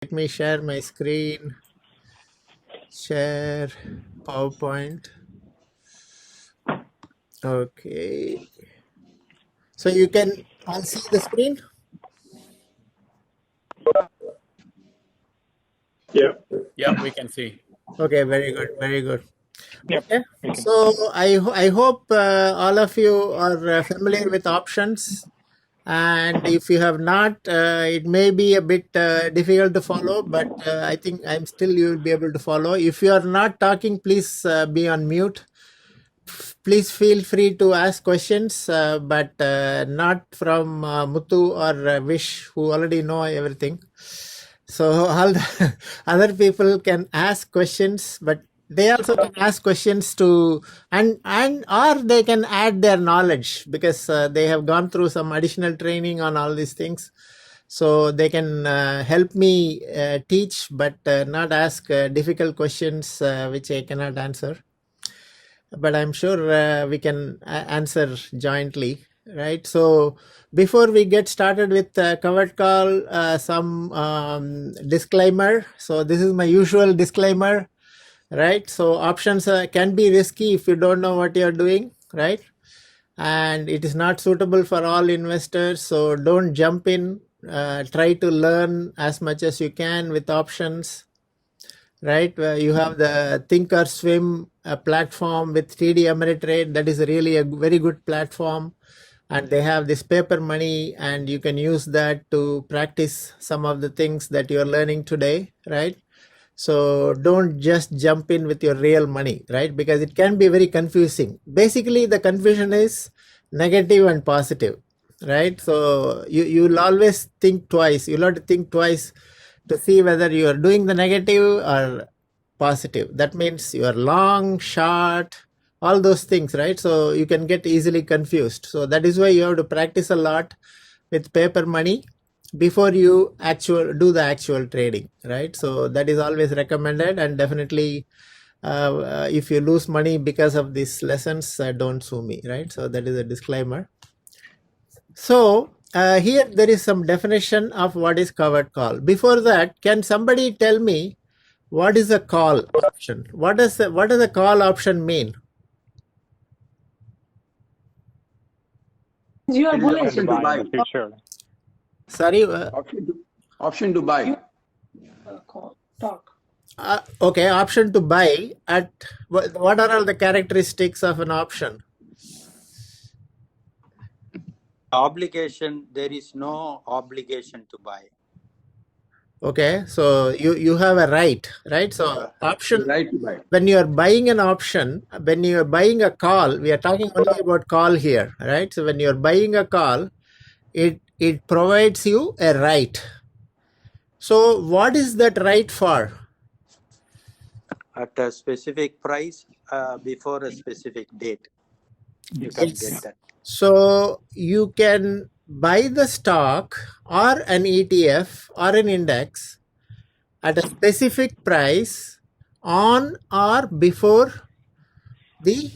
let me share my screen. Share PowerPoint. Okay. So you can all see the screen? Yeah, we can see. Okay, very good, very good. Yep. Okay, so I hope all of you are familiar with options, and if you have not, it may be a bit difficult to follow, but I think you will be able to follow. If you are not talking, please be on mute. Please feel free to ask questions, but not from Muthu or Vish, who already know everything. So all the other people can ask questions, but they also can ask questions to and or they can add their knowledge because they have gone through some additional training on all these things. So they can help me teach, but not ask difficult questions which I cannot answer. But I'm sure we can answer jointly, right? So before we get started with covered call, some disclaimer. So this is my usual disclaimer, right? So options can be risky if you don't know what you're doing, right? And it is not suitable for all investors. So don't jump in. Try to learn as much as you can with options, right? You have the Think or Swim platform with TD Ameritrade. That is really a very good platform. And they have this paper money, and you can use that to practice some of the things that you're learning today, right? So don't just jump in with your real money, right? Because it can be very confusing. Basically, the confusion is negative and positive, right? So you'll always think twice. You'll have to think twice to see whether you are doing the negative or positive. That means you are long, short, all those things, right? So you can get easily confused. So that is why you have to practice a lot with paper money before you do the actual trading, right? So that is always recommended, and definitely if you lose money because of these lessons, don't sue me, right? So that is a disclaimer. So here there is some definition of what is covered call. Before that, can somebody tell me what is a call option? What does the call option mean? You are bullish. Option to buy in the future. Sorry. Option to buy. Talk. Okay, option to buy at what are all the characteristics of an option? Obligation, there is no obligation to buy. Okay, so you have a right? So option, Right to buy. when you are buying an option, when you are buying a call, we are talking only about call here, right? So when you are buying a call, it provides you a right. So what is that right for? At a specific price before a specific date. You can get that. So you can buy the stock or an ETF or an index at a specific price on or before the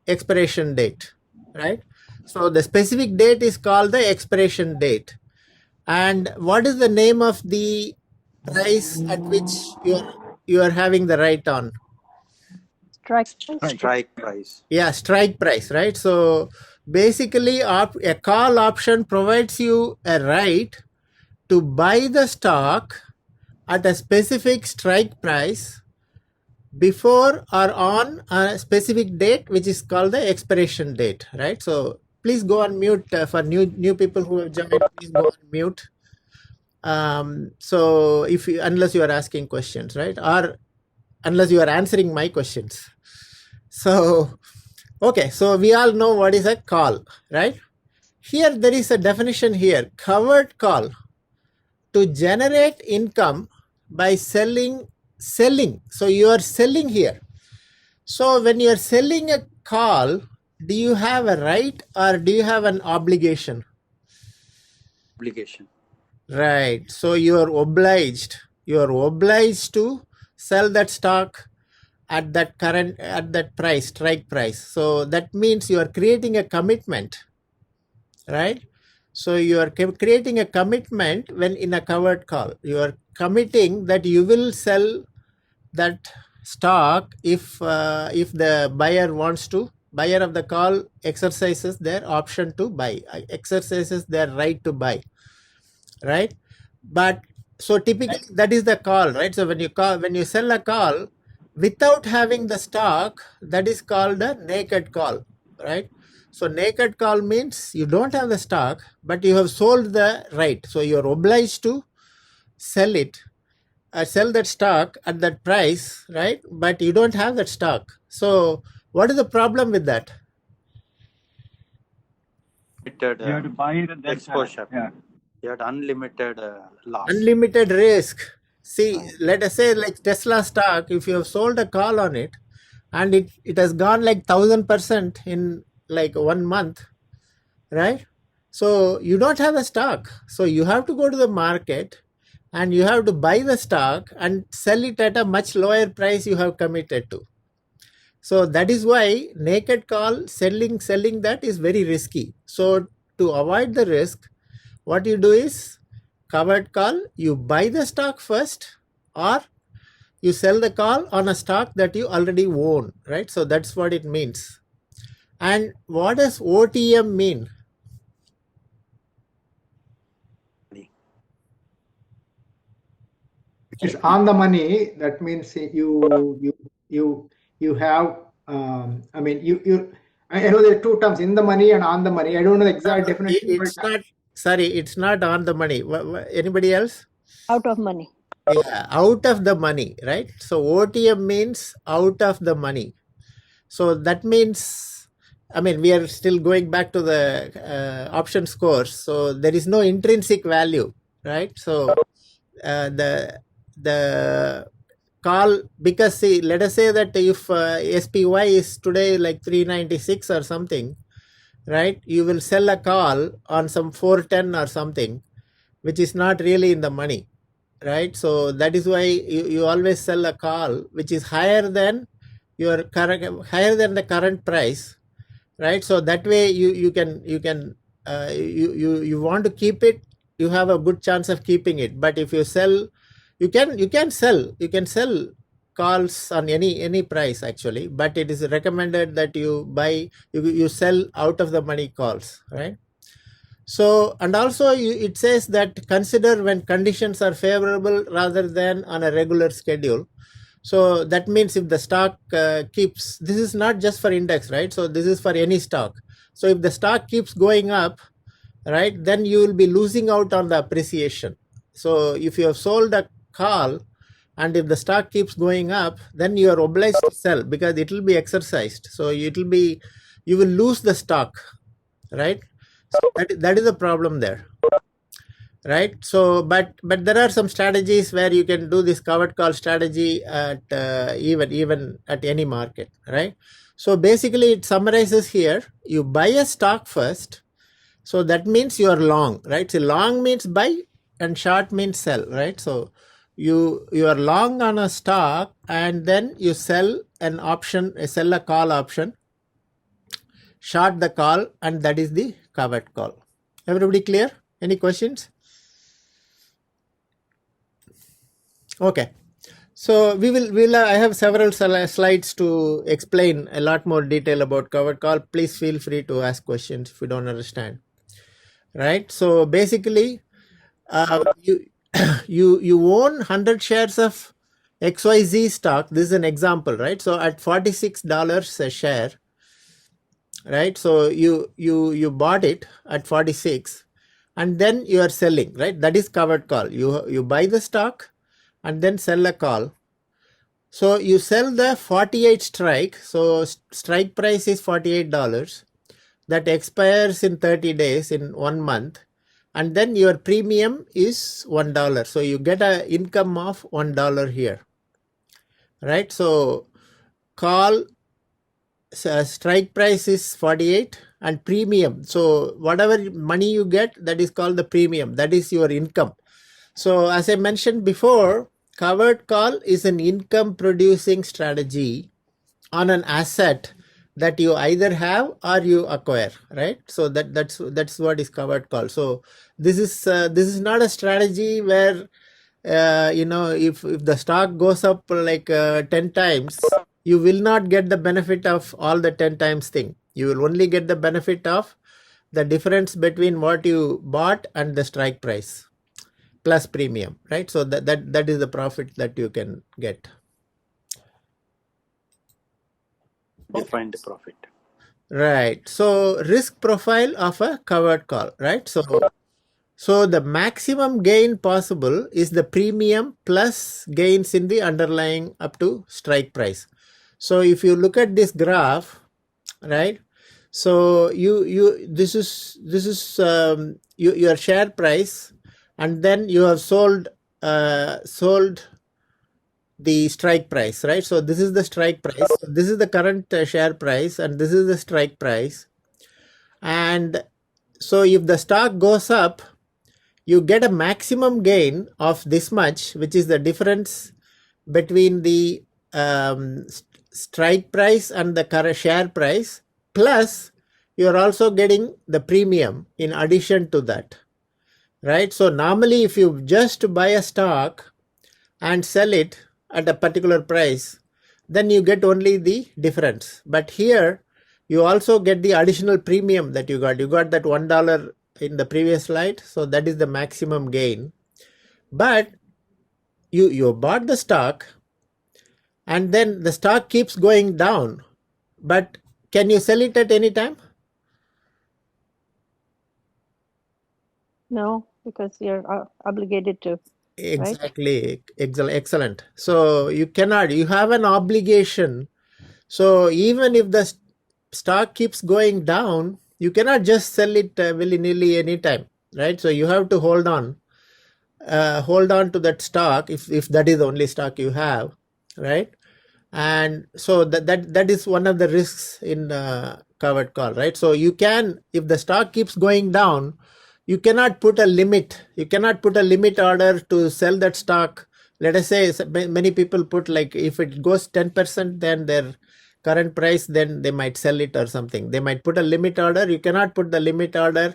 expiration date, right? So the specific date is called the expiration date. And what is the name of the price at which you are having the right on? Strike price. Yeah, strike price, right? So basically a call option provides you a right to buy the stock at a specific strike price before or on a specific date, which is called the expiration date, right? So please go on mute for new people who have joined. Please go on mute. So unless you are asking questions, right, or unless you are answering my questions. So okay, so we all know what is a call, right? Here there is a definition here: covered call, to generate income by selling. So you are selling here. So when you are selling a call, do you have a right or do you have an obligation? Obligation. Right. So you are obliged. You are obliged to sell that stock at that price, strike price. So that means you are creating a commitment, right? So you are creating a commitment when in a covered call. You are committing that you will sell that stock if the buyer of the call exercises their option to buy, exercises their right to buy, right? But so typically that is the call, right? So when you sell a call without having the stock, that is called a naked call, right? So naked call means you don't have the stock, but you have sold the right. So you're obliged to sell it, sell that stock at that price, right? But you don't have that stock. So what is the problem with that? Limited You have to buy it and then sell it. exposure. Yeah. You had unlimited loss. Unlimited risk. See, let us say like Tesla stock, if you have sold a call on it and it has gone like 1000% in like 1 month, right? So you don't have the stock. So you have to go to the market and you have to buy the stock and sell it at a much lower price you have committed to. So that is why naked call selling that is very risky. So to avoid the risk, what you do is covered call, you buy the stock first or you sell the call on a stock that you already own, right? So that's what it means. And what does OTM mean? It's on the money. That means you have. I mean, I know there are two terms: in the money and on the money. I don't know the exact definition. It's not. Sorry, it's not on the money. Anybody else? Out of money. Yeah, out of the money, right? So OTM means out of the money. So that means, I mean, we are still going back to the option scores. So there is no intrinsic value, right? So the call, because see, let us say that if SPY is today like 396 or something, right? You will sell a call on some 410 or something, which is not really in the money, right? So that is why you always sell a call which is higher than the current price, right? So that way you want to keep it, you have a good chance of keeping it. But if you sell, you can sell calls on any price actually, but it is recommended that you sell out of the money calls, right? So, and also it says that consider when conditions are favorable rather than on a regular schedule. So that means if the stock keeps, this is not just for index, right? So this is for any stock. So if the stock keeps going up, right, then you will be losing out on the appreciation. So if you have sold a call and if the stock keeps going up, then you are obliged to sell because it will be exercised. So you will lose the stock, right? So that is the problem there, right? So but there are some strategies where you can do this covered call strategy at even at any market, right? So basically it summarizes here: you buy a stock first, so that means you are long, right? So long means buy and short means sell, right? So you are long on a stock and then you sell an option, sell a call option, short the call, and that is the covered call. Everybody clear? Any questions? Okay. So I have several slides to explain a lot more detail about covered call. Please feel free to ask questions if you don't understand. Right. So basically, you own 100 shares of XYZ stock. This is an example, right? So at $46 a share, right? So you bought it at 46 and then you are selling, right? That is covered call. You buy the stock and then sell a call. So you sell the 48 strike. So strike price is $48. That expires in 30 days, in 1 month. And then your premium is $1. So you get an income of $1 here, right? So call strike price is 48 and premium. So whatever money you get, that is called the premium. That is your income. So as I mentioned before, covered call is an income producing strategy on an asset that you either have or you acquire, right? So that's what is covered call. So this is not a strategy where if the stock goes up like 10 times, you will not get the benefit of all the 10 times thing. You will only get the benefit of the difference between what you bought and the strike price plus premium, right? So that is the profit that you can get. Defined profit. Right. So risk profile of a covered call, right? So the maximum gain possible is the premium plus gains in the underlying up to strike price. So if you look at this graph, right? So this is your share price, and then you have sold the strike price, right? So this is the strike price. So this is the current share price, and this is the strike price. And so if the stock goes up, you get a maximum gain of this much, which is the difference between the strike price and the current share price, plus you're also getting the premium in addition to that, right? So normally if you just buy a stock and sell it at a particular price, then you get only the difference. But here you also get the additional premium that you got. You got that $1 in the previous slide, so that is the maximum gain. But you bought the stock, and then the stock keeps going down, but can you sell it at any time? No, because you're obligated to. Exactly. Excellent. So you cannot, you have an obligation. So even if the stock keeps going down, you cannot just sell it willy-nilly anytime, right? So you have to hold on to that stock if that is the only stock you have, right? And so that is one of the risks in covered call, right? So you can, if the stock keeps going down, you cannot put a limit. You cannot put a limit order to sell that stock. Let us say many people put, like, if it goes 10%, then their current price, then they might sell it or something. They might put a limit order. You cannot put the limit order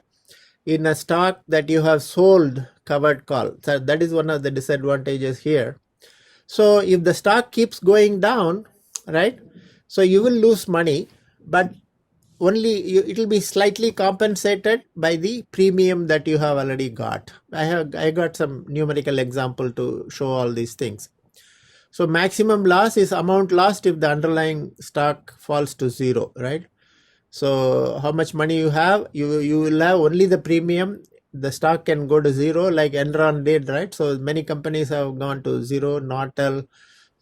in a stock that you have sold covered call. So that is one of the disadvantages here. So if the stock keeps going down, right, so you will lose money, but only it will be slightly compensated by the premium that you have already got. I got some numerical example to show all these things. So maximum loss is amount lost if the underlying stock falls to zero, right? So how much money you have, you will have only the premium. The stock can go to zero, like Enron did, right? So many companies have gone to zero. Nortel,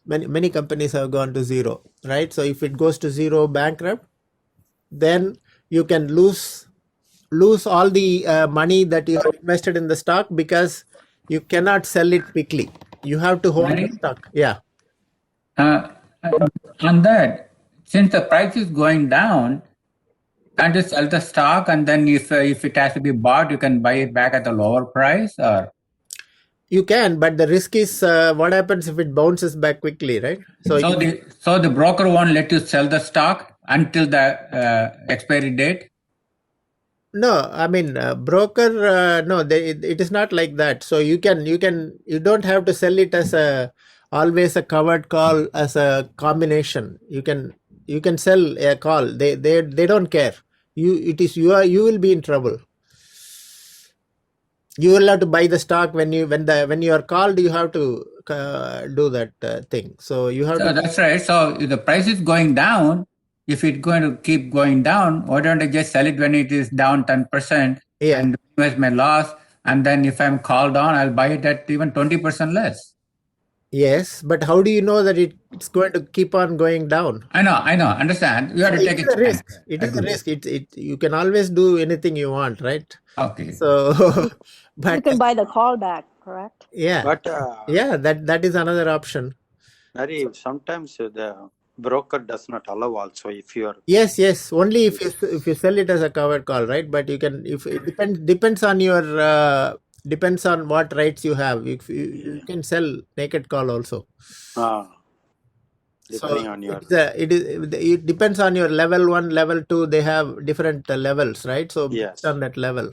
many companies have gone to zero, right? So if it goes to zero, bankrupt, then you can lose all the money that you have invested in the stock, because you cannot sell it quickly. You have to hold the stock. Yeah. On that, since the price is going down, can't you sell the stock, and then if it has to be bought, you can buy it back at a lower price? Or You can, but the risk is what happens if it bounces back quickly, right? so the broker won't let you sell the stock until the expiry date? No, I mean, broker, no, it is not like that. So you don't have to sell it as always a covered call as a combination. You can sell a call. They don't care. You will be in trouble. You will have to buy the stock when you are called. You have to do that thing. So you have to. That's right. So if the price is going down, if it's going to keep going down, why don't I just sell it when it is down 10% and minimize my loss? And then if I'm called on, I'll buy it at even 20% less. Yes, but how do you know that it's going to keep on going down? I know, understand. You have to take a risk. It is a risk. You can always do anything you want, right? Okay. So, but you can buy the call back, correct? Yeah. But that is another option. Nari, sometimes the broker does not allow also if you are. Yes. Only if you sell it as a covered call, right? But you can, if it depends on your depends on what rights you have. You can sell naked call also. depending So on your. it depends on your level 1, level 2. They have different levels, right? So based Yes. on that level.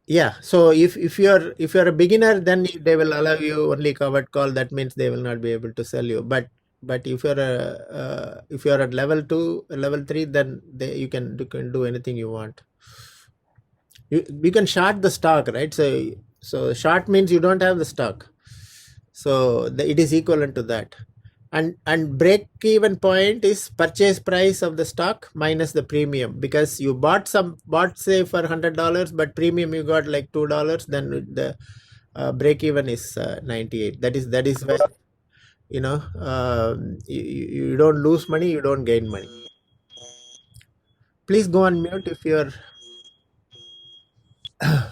Yeah. So if you're a beginner, then they will allow you only covered call. That means they will not be able to sell you. But if you're at level 2, level 3, then you can do anything you want. You can short the stock, right? So short means you don't have the stock. So it is equivalent to that. And break even point is purchase price of the stock minus the premium, because you bought say for $100, but premium you got like $2, then the break even is 98. That is where you don't lose money, you don't gain money. Please go on mute if you're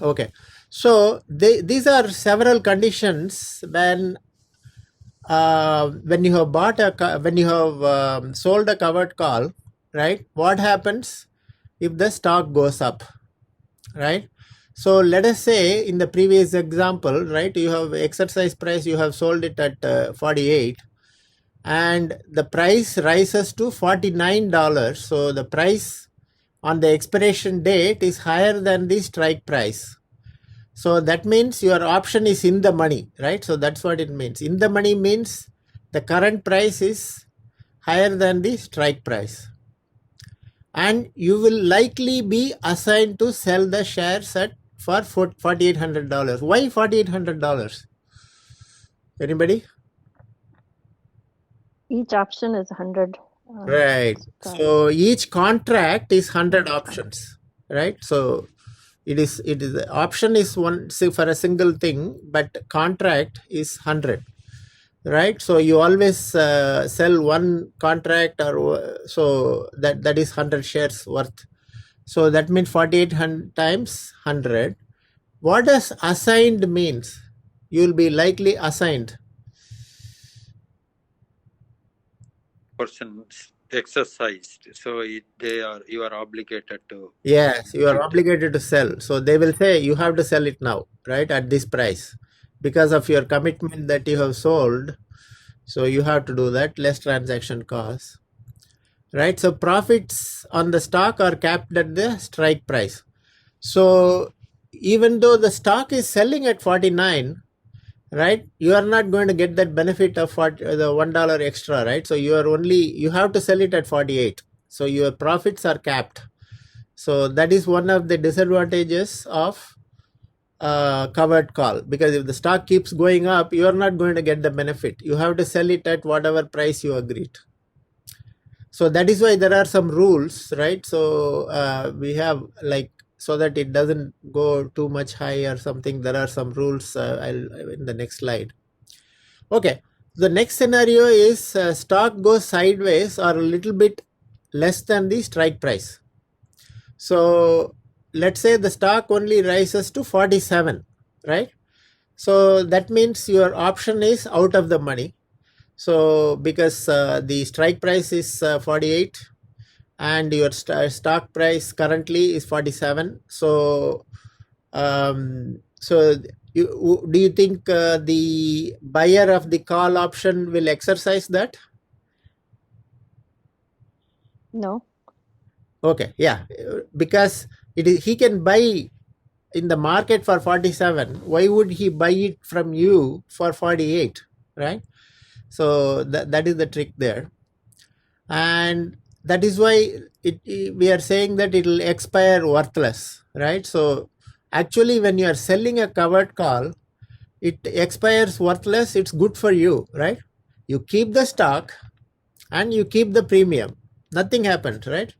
okay. So these are several conditions when you have sold a covered call, right? What happens if the stock goes up, right? So let us say in the previous example, right, you have exercise price, you have sold it at 48, and the price rises to $49. So the price on the expiration date is higher than the strike price. So that means your option is in the money, right? So that's what it means. In the money means the current price is higher than the strike price. And you will likely be assigned to sell the shares for $4,800. Why $4,800? Anybody? Each option is 100. Right. So each contract is 100 options, right? So it is option is one for a single thing, but contract is 100, right? So you always sell one contract, or so that is 100 shares worth. So that means 48 times 100. What does assigned means? You will be likely assigned. Persons exercised, so you are obligated to. Yes, you are obligated to sell. So they will say you have to sell it now, right, at this price, because of your commitment that you have sold. So you have to do that, less transaction costs, right? So profits on the stock are capped at the strike price. So even though the stock is selling at 49, right, you are not going to get that benefit of the $1 extra, right? So you have to sell it at 48. So your profits are capped. So that is one of the disadvantages of covered call, because if the stock keeps going up, you are not going to get the benefit. You have to sell it at whatever price you agreed. So that is why there are some rules, right? So we have, like, so that it doesn't go too much high or something, there are some rules in the next slide. Okay, the next scenario is stock goes sideways or a little bit less than the strike price. So let's say the stock only rises to 47, right? So that means your option is out of the money. So because the strike price is 48 and your stock price currently is 47. So do you think the buyer of the call option will exercise that? No. Okay, yeah, because he can buy in the market for 47. Why would he buy it from you for 48, right? So that is the trick there, and that is why we are saying that it will expire worthless, right? So actually when you are selling a covered call, it expires worthless. It's good for you, right? You keep the stock and you keep the premium. Nothing happens, right?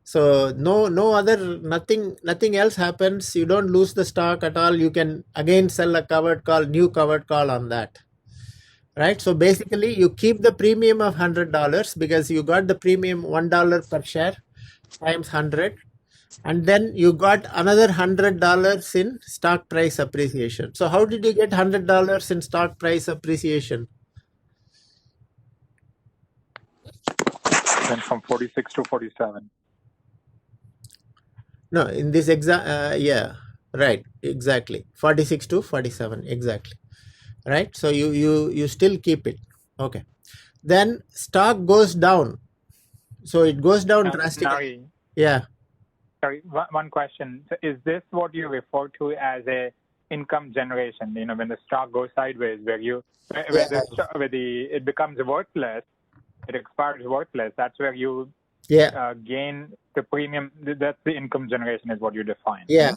So nothing else happens. You don't lose the stock at all. You can again sell a new covered call on that, right? So basically you keep the premium of $100 because you got the premium $1 per share times 100, and then you got another $100 in stock price appreciation. So how did you get $100 in stock price appreciation? Went from 46 to 47. No, in this yeah, right, exactly, 46 to 47, exactly, right? So you still keep it. Okay. Then stock goes down. So it goes down drastically. Nari, Yeah. sorry, one question. So is this what you refer to as a income generation? You know, when the stock goes sideways, where it becomes worthless, it expires worthless. That's where you gain the premium. That's the income generation, is what you define. Yeah,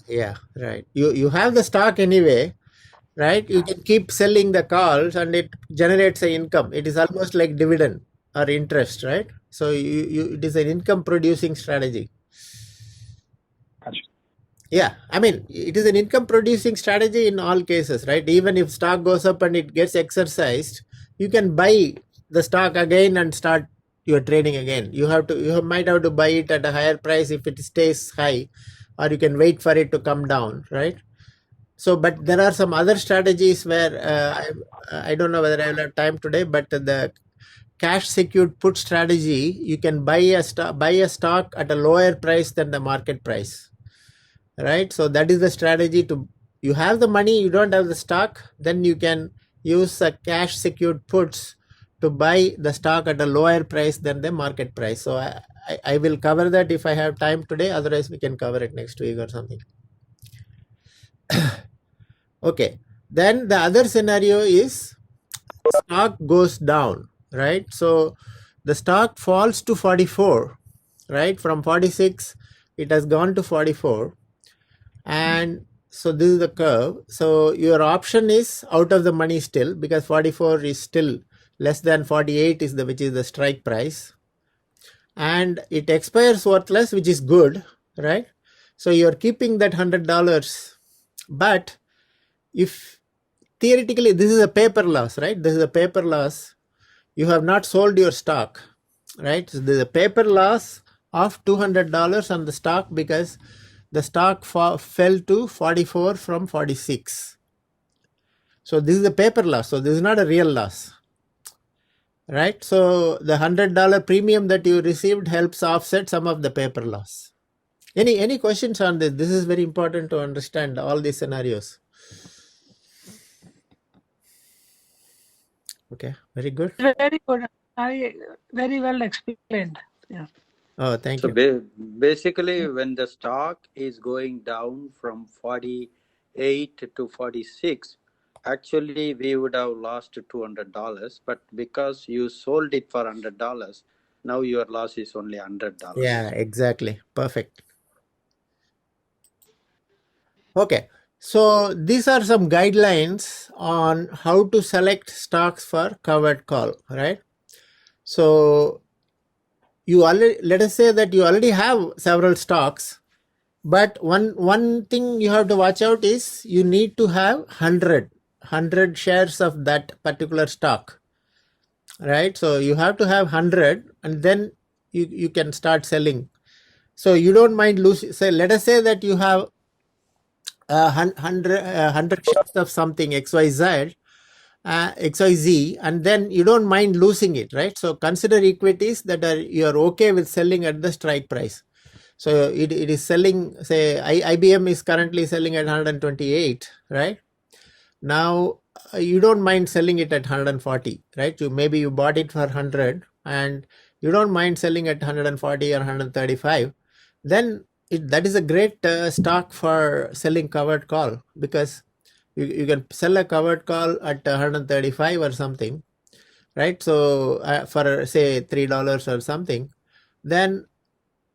right. You have the stock anyway, right? You can keep selling the calls and it generates an income. It is almost like dividend or interest, right? So it is an income producing strategy. Gotcha. Yeah, I mean, it is an income producing strategy in all cases, right? Even if stock goes up and it gets exercised, you can buy the stock again and start your trading again. You might have to buy it at a higher price if it stays high, or you can wait for it to come down, right? So, but there are some other strategies where I don't know whether I will have time today, but the cash secured put strategy, you can buy a stock at a lower price than the market price. Right, so that is the strategy. You have the money, you don't have the stock, then you can use a cash secured puts to buy the stock at a lower price than the market price. So I will cover that if I have time today, otherwise we can cover it next week or something. Okay, then the other scenario is stock goes down, right? So the stock falls to 44, right? From 46 it has gone to 44. And so this is the curve. So your option is out of the money still, because 44 is still less than 48 is which is the strike price, and it expires worthless, which is good, right? So you're keeping that $100, but if theoretically this is a paper loss, right? This is a paper loss. You have not sold your stock, right? So there's a paper loss of $200 on the stock because the stock fell to 44 from 46. So this is a paper loss. So this is not a real loss, right? So the $100 premium that you received helps offset some of the paper loss. Any questions on this? This is very important to understand all these scenarios. Okay, very good. Very good. Very well explained. Yeah. Oh, thank So you. basically, when the stock is going down from 48 to 46, actually we would have lost $200, but because you sold it for $100, now your loss is only $100. Yeah, exactly. Perfect. Okay, so these are some guidelines on how to select stocks for covered call, right? So let us say that you already have several stocks, but one thing you have to watch out is you need to have 100 shares of that particular stock, right? So you have to have 100 and then you can start selling. So you don't mind losing. Say, let us say that you have 100 shares of something XYZ, and then you don't mind losing it, right? So consider equities that you are okay with selling at the strike price. So it is selling, say IBM is currently selling at 128, right? Now you don't mind selling it at 140, right? Maybe you bought it for 100 and you don't mind selling at 140 or 135. Then that is a great stock for selling covered call, because you can sell a covered call at 135 or something, right? So for say $3 or something, then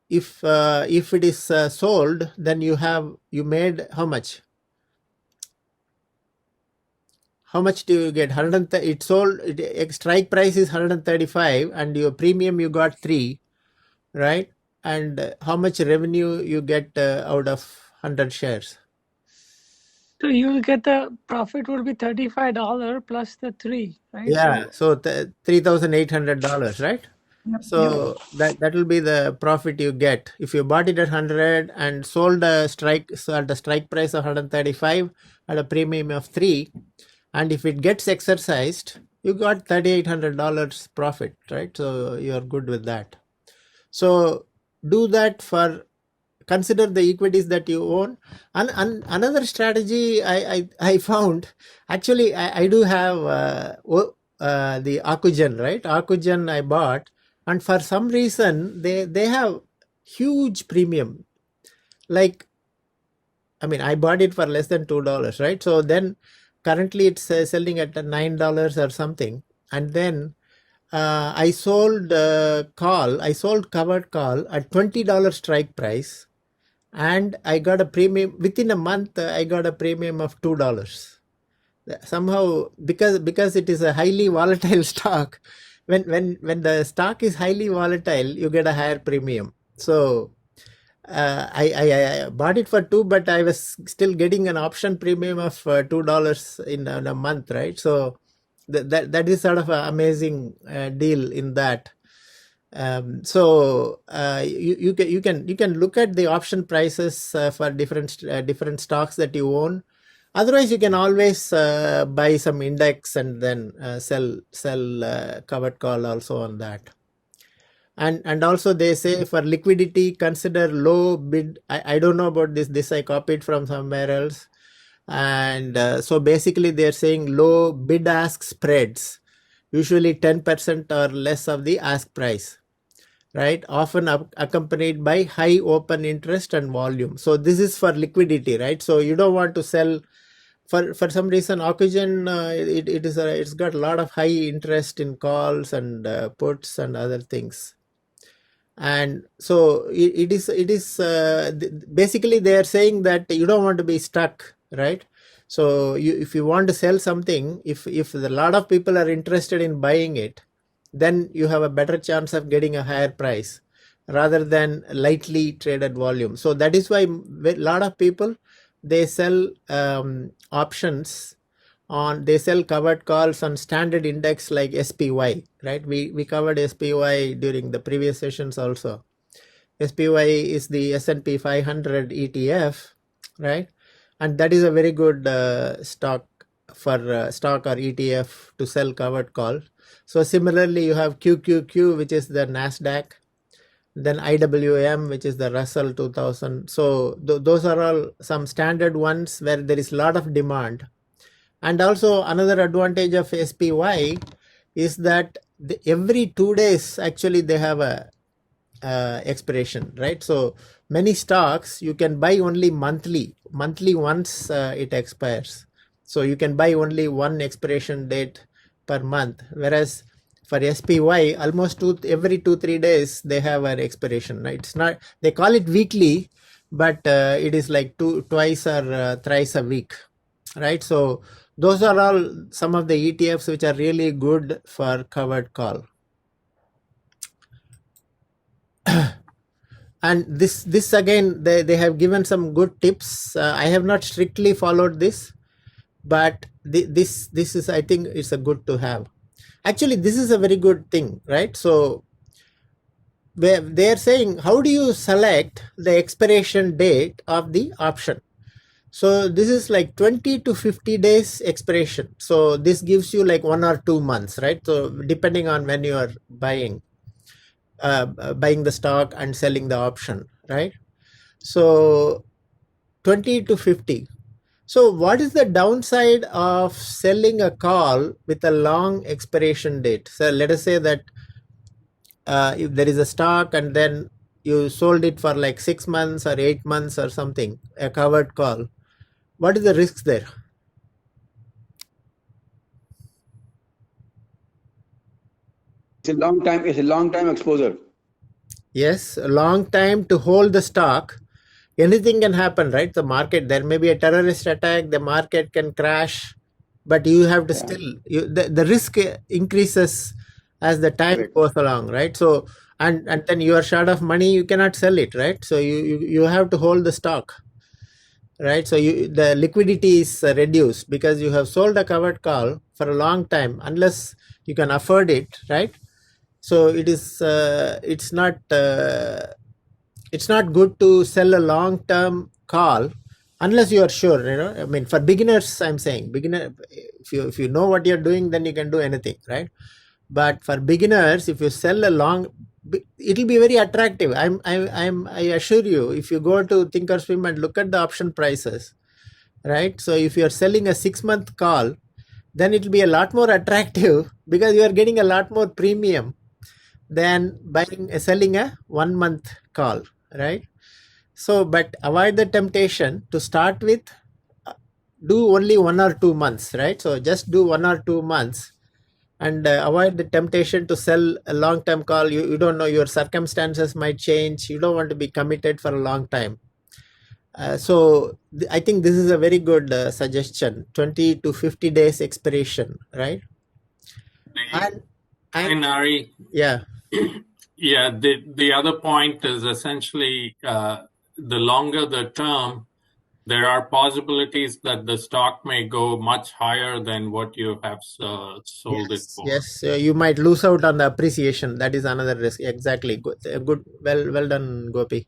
if it is sold, then you made how much? How much do you get? It sold. Strike price is 135, and your premium you got 3, right? And how much revenue you get out of 100 shares? So you will get the profit will be $35 plus the 3, right? Yeah, so $3,800, right? Yep, So that will be the profit you get if you bought it at 100 and sold at the strike price of 135 at a premium of 3, and if it gets exercised, you got $3,800 profit, right? So you're good with that. So do that consider the equities that you own. And another strategy I found, actually I do have the Akugen, right? Akugen I bought, and for some reason they have huge premium. Like, I mean, I bought it for less than $2, right? So then currently it's selling at $9 or something, and then I sold covered call at $20 strike price, and I got a premium within a month. I got a premium of $2. Somehow, because it is a highly volatile stock, when the stock is highly volatile, you get a higher premium. So I bought it for $2, but I was still getting an option premium of $2 in a month, right? So that is sort of an amazing deal in that. So you can look at the option prices for different stocks that you own. Otherwise, you can always buy some index and then sell covered call also on that. And also they say for liquidity, consider low bid. I don't know about this. This I copied from somewhere else. And so basically they're saying low bid ask spreads, usually 10% or less of the ask price, right? Often accompanied by high open interest and volume. So this is for liquidity, right? So you don't want to sell for some reason. Oxygen, it's got a lot of high interest in calls and puts and other things. And so it is basically they are saying that you don't want to be stuck, right? So if you want to sell something, if a lot of people are interested in buying it, then you have a better chance of getting a higher price rather than lightly traded volume. So that is why a lot of people, they sell options on, they sell covered calls on standard index like SPY, right? We covered SPY during the previous sessions also. SPY is the S&P 500 ETF, right? And that is a very good stock for stock or ETF to sell covered call. So similarly, you have QQQ, which is the NASDAQ, then IWM, which is the Russell 2000. So those are all some standard ones where there is a lot of demand. And also another advantage of SPY is that every 2 days, actually they have a expiration, right? So many stocks you can buy only monthly once it expires. So you can buy only one expiration date per month, whereas for SPY almost every 2-3 days they have an expiration, right? It's not, they call it weekly, but it is like twice or thrice a week, right? So those are all some of the ETFs which are really good for covered call. And this again, they have given some good tips. I have not strictly followed this, but this is, I think it's a good to have. Actually, this is a very good thing, right? So they are saying, how do you select the expiration date of the option? So this is like 20 to 50 days expiration. So this gives you like 1 or 2 months, right? So depending on when you are buying the stock and selling the option, right? So 20 to 50. So what is the downside of selling a call with a long expiration date? So let us say that if there is a stock and then you sold it for like 6 months or 8 months or something, a covered call. What is the risks there? It's a long time exposure. Yes, a long time to hold the stock. Anything can happen, right? The market, there may be a terrorist attack, the market can crash, but you have to still, the risk increases as the time goes along, right? So, and then you are short of money, you cannot sell it, right? So you have to hold the stock, right? So the liquidity is reduced because you have sold a covered call for a long time, unless you can afford it, right? So it is it's not good to sell a long term call unless you are sure, I mean, for beginners, I'm saying if you know what you're doing, then you can do anything, right? But for beginners, if you sell a long, it'll be very attractive. I assure you, if you go to Thinkorswim and look at the option prices, right? So if you're selling a 6-month call then it will be a lot more attractive because you are getting a lot more premium than selling a 1 month call, right? So, but avoid the temptation to start with, do only 1 or 2 months, right? So just do 1 or 2 months and avoid the temptation to sell a long term call. You don't know, your circumstances might change. You don't want to be committed for a long time. So I think this is a very good suggestion, 20 to 50 days expiration, right? And Nari, yeah. Yeah, the other point is essentially the longer the term, there are possibilities that the stock may go much higher than what you have sold it for. Yes, you might lose out on the appreciation. That is another risk. Exactly. Good. Well done, Gopi.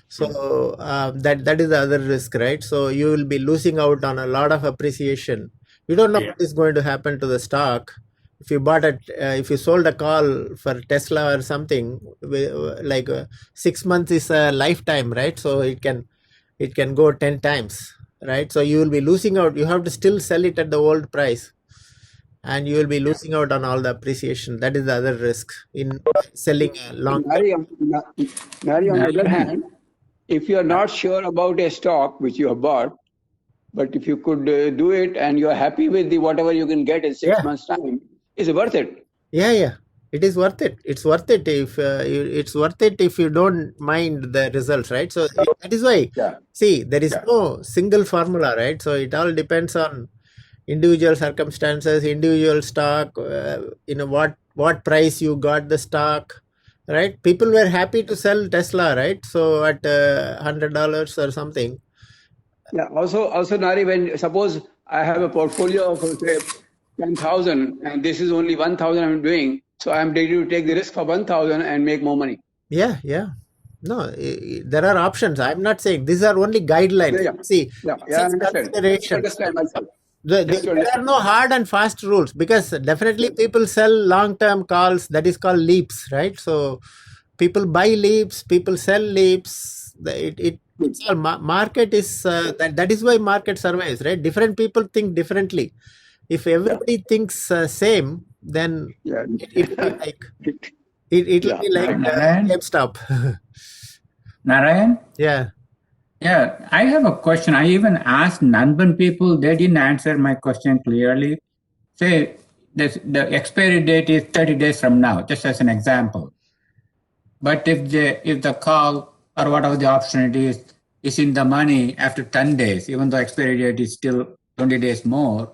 So that is the other risk, right? So you will be losing out on a lot of appreciation. You don't know what is going to happen to the stock. If you if you sold a call for Tesla or something, like 6 months is a lifetime, right? So it can go 10 times, right? So you will be losing out. You have to still sell it at the old price, and you will be losing out on all the appreciation. That is the other risk in selling a long. Nari, on the other hand, if you are not sure about a stock which you have bought, but if you could do it and you are happy with whatever you can get in 6 months' time, is it worth it? Yeah. It is worth it. It's worth it if you don't mind the results, right? So that is why. See, there is no single formula, right? So it all depends on individual circumstances, individual stock. What price you got the stock, right? People were happy to sell Tesla, right? So at $100 or something. Yeah. Also, Nari, when suppose I have a portfolio of say 10,000 and this is only 1,000 I'm doing, so I'm ready to take the risk for 1,000 and make more money. Yeah. No, there are options. I'm not saying these are only guidelines. See, consideration. There are no hard and fast rules because definitely people sell long-term calls. That is called leaps, right? So people buy leaps, people sell leaps. It's all market is that is why market survives, right? Different people think differently. If everybody thinks same, then it will be like GameStop. Narayan? Yeah, I have a question. I even asked Nanban people. They didn't answer my question clearly. Say the expiry date is 30 days from now, just as an example. But if the call or whatever the option it is in the money after 10 days, even though expiry date is still 20 days more,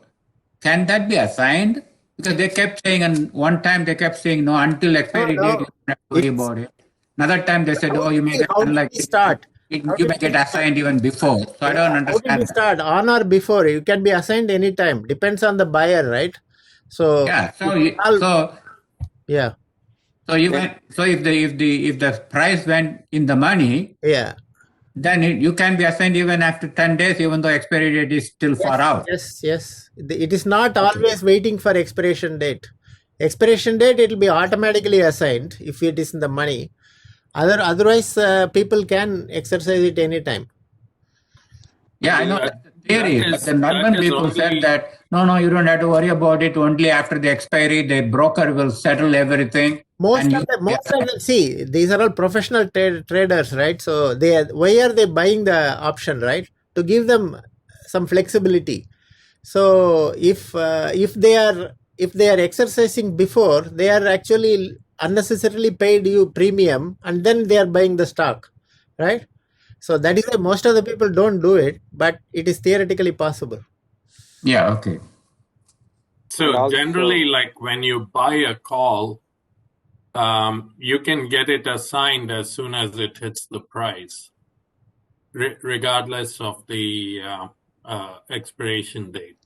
can that be assigned? Because they kept saying, and one time they kept saying, no, until expiry date, you don't have to worry about it. Another time they said, you may get you may get assigned even before. So I don't understand. How did you start? On or before? You can be assigned anytime. Depends on the buyer, right? So So if the price went in the money, then you can be assigned even after 10 days, even though expiry date is still far out. Yes. It is not always waiting for expiration date. Expiration date, it will be automatically assigned if it is in the money. Otherwise, people can exercise it anytime. Yeah, I know that's the theory. But the Nanban people said that, no, you don't have to worry about it. Only after the expiry, the broker will settle everything. See, these are all professional traders, right? So why are they buying the option, right? To give them some flexibility. So if they are exercising before, they are actually unnecessarily paid you premium, and then they are buying the stock, right? So that is why most of the people don't do it, but it is theoretically possible. Yeah, okay. So generally, like when you buy a call, you can get it assigned as soon as it hits the price, regardless of the expiration date.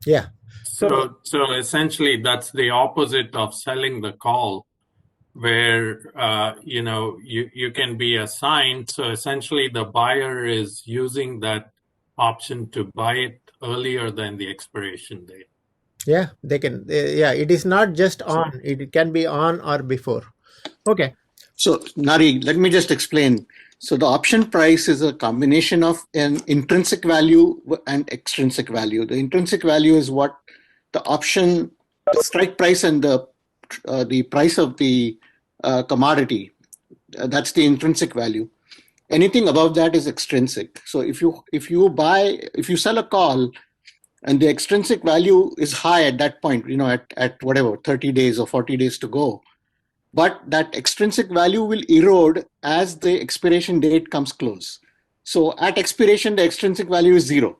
Yeah. So essentially, that's the opposite of selling the call, where you can be assigned. So essentially, the buyer is using that option to buy it earlier than the expiration date. Yeah, they can. It is not just on. It can be on or before. Okay. So Nari, let me just explain. So the option price is a combination of an intrinsic value and extrinsic value. The intrinsic value is what the option, the strike price, and the price of the commodity. That's the intrinsic value. Anything above that is extrinsic. So if you sell a call and the extrinsic value is high at that point, at whatever 30 days or 40 days to go, but that extrinsic value will erode as the expiration date comes close. So at expiration, the extrinsic value is 0.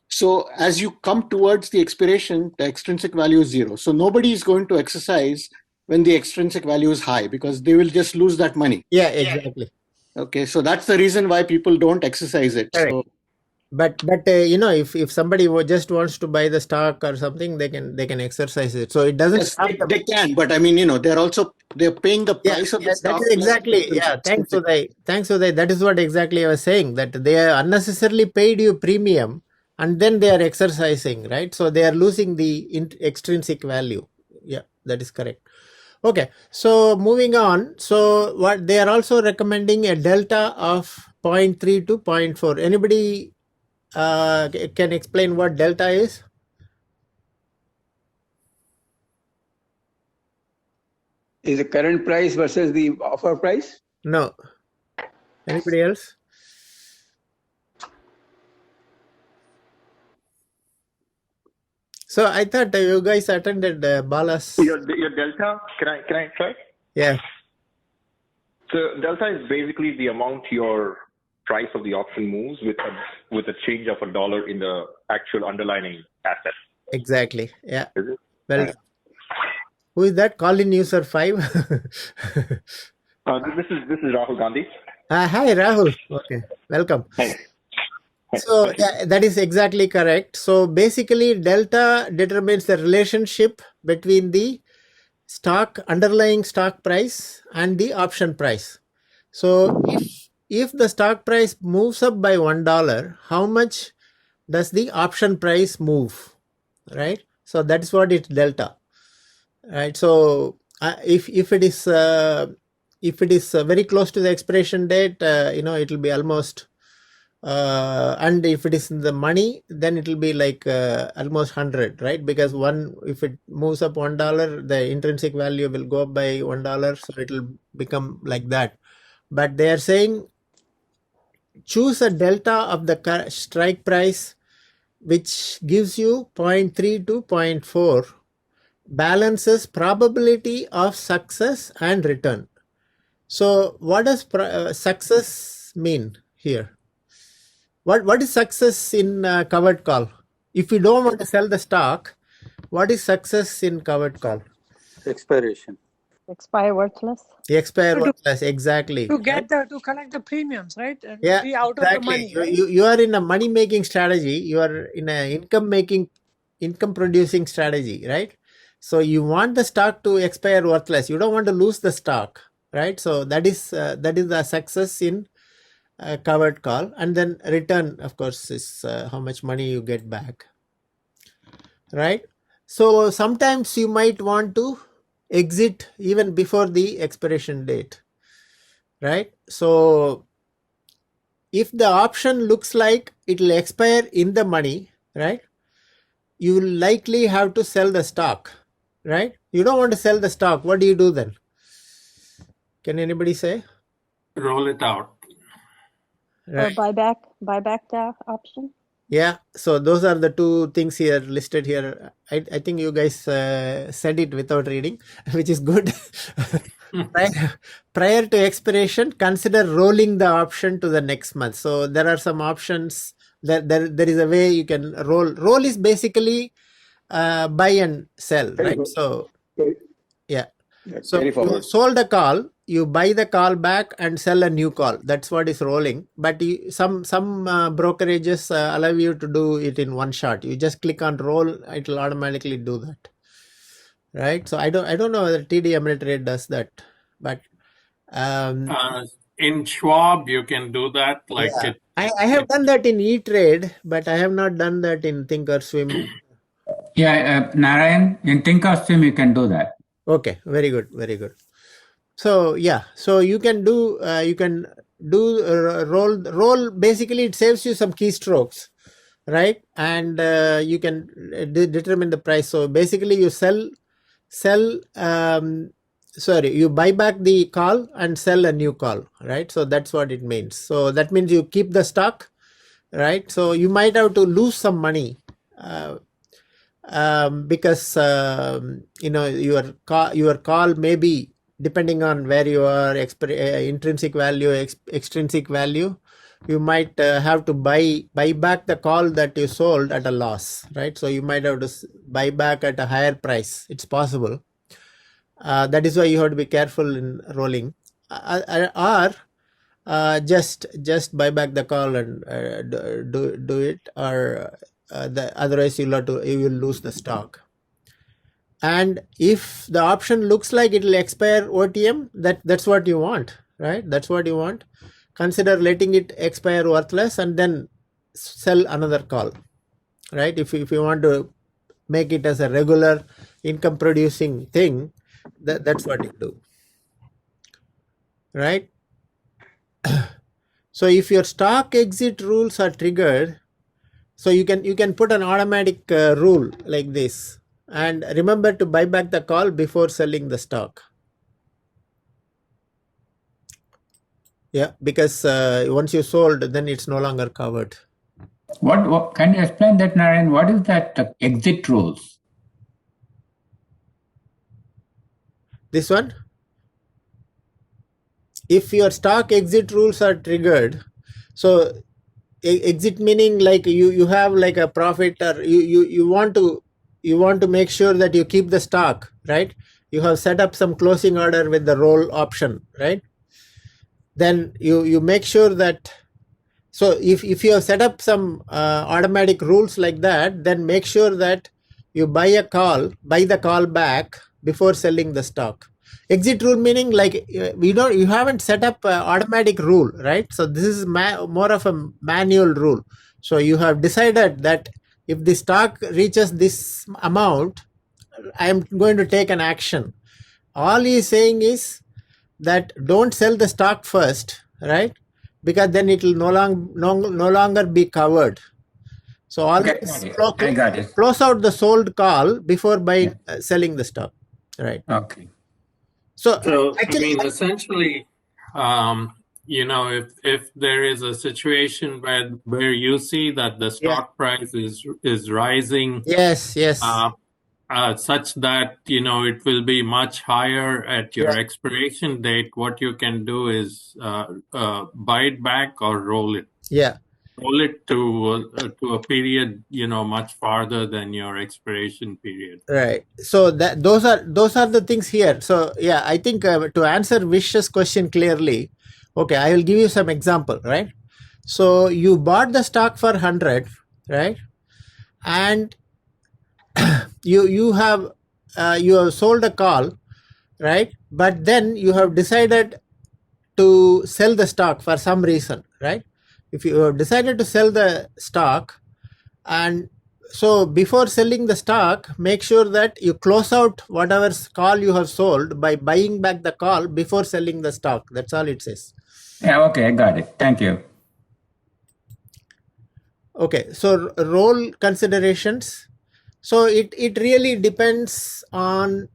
So as you come towards the expiration, the extrinsic value is 0. So nobody is going to exercise when the extrinsic value is high because they will just lose that money. Yeah, exactly. Okay, so that's the reason why people don't exercise it. Correct. So, but if somebody just wants to buy the stock or something, they can exercise it. So it doesn't yes, stop they can, but I mean, they're paying the price of the that stock. is exactly. Yeah, thanks Uday. That is what exactly I was saying, that they are unnecessarily paid you premium and then they are exercising, right? So they are losing the extrinsic value. Yeah, that is correct. Okay, so moving on. So what they are also recommending a delta of 0.3 to 0.4. Anybody can explain what delta is? Is the current price versus the offer price? No. Anybody else? So I thought you guys attended Bala's. Your delta, can I try? Yeah. So delta is basically the amount your price of the option moves with a change of $1 in the actual underlying asset. Exactly. Yeah. Is it? Well, who is that? Call in user 5. This is Rahul Gandhi. Hi Rahul. Okay. Welcome. Hi. So yeah, that is exactly correct. So basically delta determines the relationship between the underlying stock price and the option price. So if the stock price moves up by $1, how much does the option price move, right? So that's what it's delta, right? So if it is very close to the expiration date, it will be almost and if it is in the money, then it will be like almost 100, right? Because if it moves up $1, the intrinsic value will go up by $1, so it will become like that. But they are saying choose a delta of the strike price which gives you 0.3 to 0.4, balances probability of success and return. So what does success mean here? What is success in covered call? If you don't want to sell the stock, what is success in covered call? Expiration. Expire worthless. Expire worthless, exactly. To get to collect the premiums, right? And Yeah, be out exactly. of the money. Right? You are in a money making strategy. You are in a income producing strategy, right? So you want the stock to expire worthless. You don't want to lose the stock, right? So that is the success in covered call. And then return, of course, is how much money you get back, right? So sometimes you might want to exit even before the expiration date, right? So if the option looks like it will expire in the money, right, you will likely have to sell the stock, right? You don't want to sell the stock. What do you do then? Can anybody say? Roll it out. Or buy back the option. Yeah, so those are the two things here listed here. I think you guys said it without reading, which is good. Prior to expiration, consider rolling the option to the next month. So there are some options. There is a way you can roll. Roll is basically buy and sell, right? So yeah. So you sold a call, you buy the call back and sell a new call. That's what is rolling. But some brokerages allow you to do it in one shot. You just click on roll, it will automatically do that, right? So I don't know whether TD Ameritrade does that, but in Schwab you can do that. Like yeah. I have done that in E-Trade, but I have not done that in Thinkorswim. Yeah, Narayan, in Thinkorswim you can do that. Okay, very good, very good. So yeah, so you can do roll. Basically, it saves you some keystrokes. right? And you can determine the price. So basically you you buy back the call and sell a new call, right? So that's what it means. So that means you keep the stock, right? So you might have to lose some money because your call may be, depending on where you are, intrinsic value, extrinsic value, you might have to buy back the call that you sold at a loss, right? So you might have to buy back at a higher price. It's possible. That is why you have to be careful in rolling, or just buy back the call and do it, or otherwise you will lose the stock. And if the option looks like it will expire OTM, that's what you want, right? That's what you want. Consider letting it expire worthless and then sell another call, right? If you want to make it as a regular income producing thing, that's what you do, right? So if your stock exit rules are triggered, so you can put an automatic rule like this, and remember to buy back the call before selling the stock. Yeah, because once you sold, then it's no longer covered. What can you explain that, Narayan? What is that exit rules? This one? If your stock exit rules are triggered, so exit meaning like you have like a profit, or you want to make sure that you keep the stock, right? You have set up some closing order with the roll option, right? Then you make sure that, so if you have set up some automatic rules like that, then make sure that you buy the call back before selling the stock. Exit rule meaning like you haven't set up automatic rule, right? So this is more of a manual rule. So you have decided that if the stock reaches this amount, I am going to take an action. All he is saying is that don't sell the stock first, right? Because then it will no longer be covered. So always close out the sold call before buying, selling the stock, right? Okay. So actually, I mean, essentially, if there is a situation where you see that the stock price is rising, yes, such that it will be much higher at your expiration date, what you can do is buy it back or roll it. Yeah. Roll it to a period much farther than your expiration period. Right. So those are the things here. So yeah, I think to answer Vish's question clearly, okay, I will give you some example, right? So you bought the stock for 100, right? And you have sold a call, right? But then you have decided to sell the stock for some reason, right? If you have decided to sell the stock, and so before selling the stock, make sure that you close out whatever call you have sold by buying back the call before selling the stock. That's all it says. Yeah, okay, I got it. Thank you. Okay, so roll considerations. So it really depends on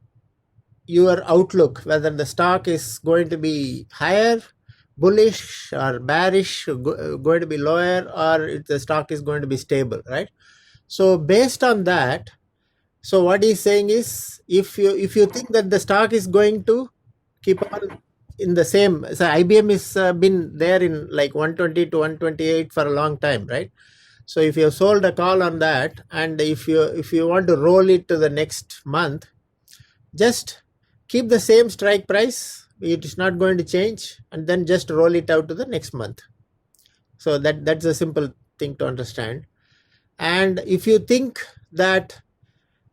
your outlook, whether the stock is going to be higher, bullish, or bearish, going to be lower, or the stock is going to be stable, right? So based on that, so what he's saying is, if you think that the stock is going to keep on in the same, so IBM is been there in like 120 to 128 for a long time, right? So if you have sold a call on that, and if you want to roll it to the next month, just keep the same strike price. It is not going to change, and then just roll it out to the next month. So that's a simple thing to understand. And if you think that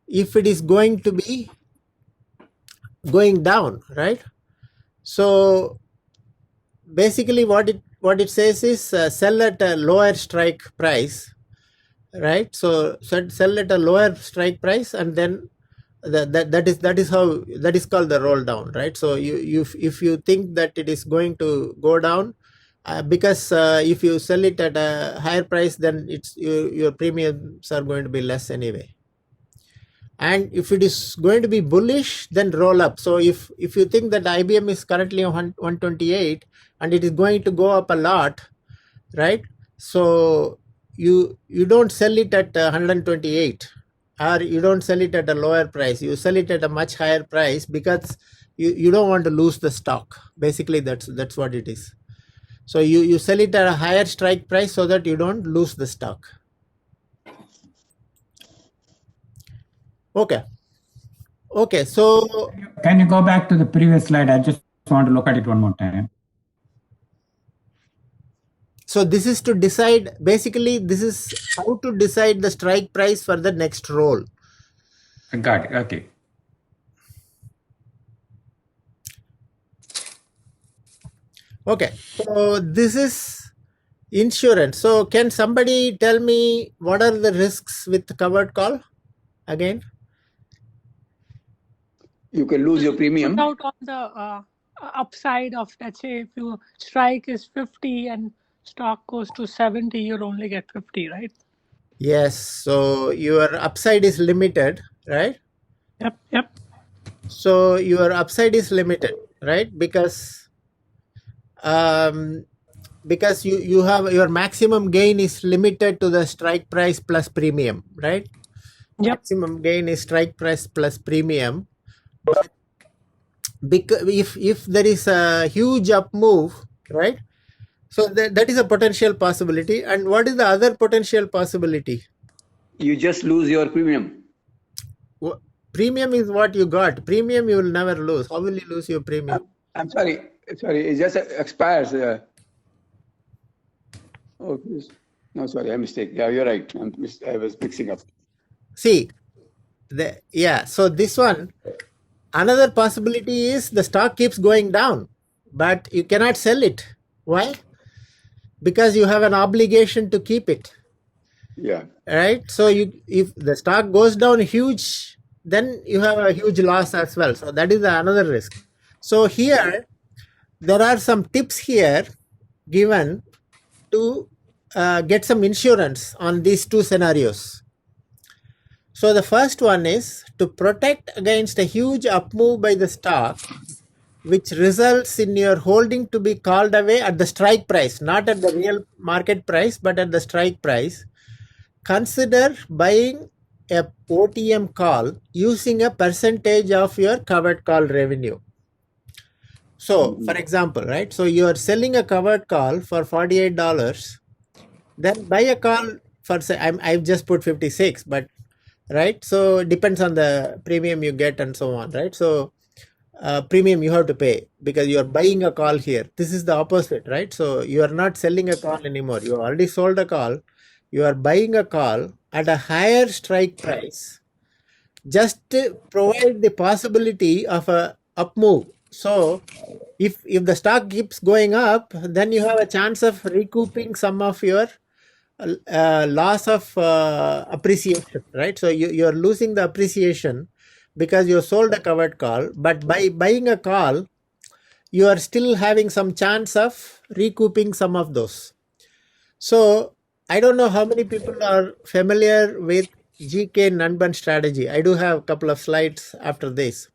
if it is going to be going down, right? So basically what it says is sell at a lower strike price, right? So sell at a lower strike price, and then that is called the roll down, right? So if you think that it is going to go down, because if you sell it at a higher price, then your premiums are going to be less anyway. And if it is going to be bullish, then roll up. So if you think that IBM is currently on 128 and it is going to go up a lot, right? So you don't sell it at 128, or you don't sell it at a lower price. You sell it at a much higher price because you don't want to lose the stock. Basically, that's what it is. So you sell it at a higher strike price so that you don't lose the stock. Okay, so can you go back to the previous slide? I just want to look at it one more time. So this is to decide, basically this is how to decide the strike price for the next roll. I got it. Okay. Okay, so this is insurance. So can somebody tell me what are the risks with covered call again? You can lose your premium. Put out on the upside of, let's say, if your strike is 50 and stock goes to 70, you'll only get 50, right? Yes, so your upside is limited, right? Yep. So your upside is limited, right? Because you have your maximum gain is limited to the strike price plus premium, right? Yep. Maximum gain is strike price plus premium. But because if there is a huge up move, right? So that is a potential possibility. And what is the other potential possibility? You just lose your premium. Premium is what you got. Premium you will never lose. How will you lose your premium? I'm sorry. It just expires. Oh, no, sorry, I mistake. Yeah, you're right. I was mixing up. See, so this one, another possibility is the stock keeps going down, but you cannot sell it. Why? Because you have an obligation to keep it. Yeah. Right. So if the stock goes down huge, then you have a huge loss as well. So that is another risk. So here, there are some tips here given to get some insurance on these two scenarios. So the first one is to protect against a huge up move by the stock, which results in your holding to be called away at the strike price, not at the real market price, but at the strike price. Consider buying a OTM call using a percentage of your covered call revenue. So, for example, right? So you are selling a covered call for $48. Then buy a call for, say, I've just put 56, but right. So it depends on the premium you get and so on, right? So premium you have to pay because you are buying a call here. This is the opposite, right? So you are not selling a call anymore. You already sold a call. You are buying a call at a higher strike price just to provide the possibility of a up move. So if the stock keeps going up, then you have a chance of recouping some of your loss of appreciation, right? So you're losing the appreciation because you sold a covered call, but by buying a call, you are still having some chance of recouping some of those. So I don't know how many people are familiar with GK Nanban strategy. I do have a couple of slides after this,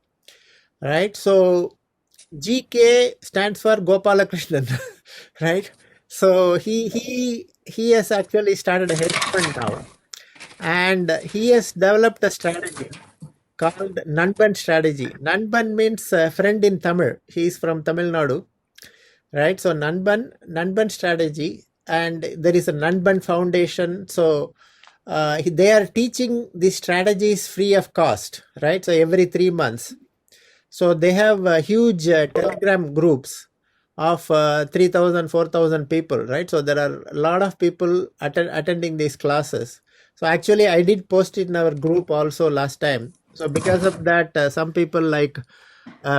right? So GK stands for Gopalakrishnan, right? So he has actually started a hedge fund now, and he has developed a strategy called Nanban strategy. Nanban means friend in Tamil. He is from Tamil Nadu, right? So Nanban strategy, and there is a Nanban Foundation. So they are teaching these strategies free of cost, right? So every 3 months. So they have huge Telegram groups of 3,000, 4,000 people, right? So there are a lot of people attending these classes. So actually I did post it in our group also last time. So because of that, some people like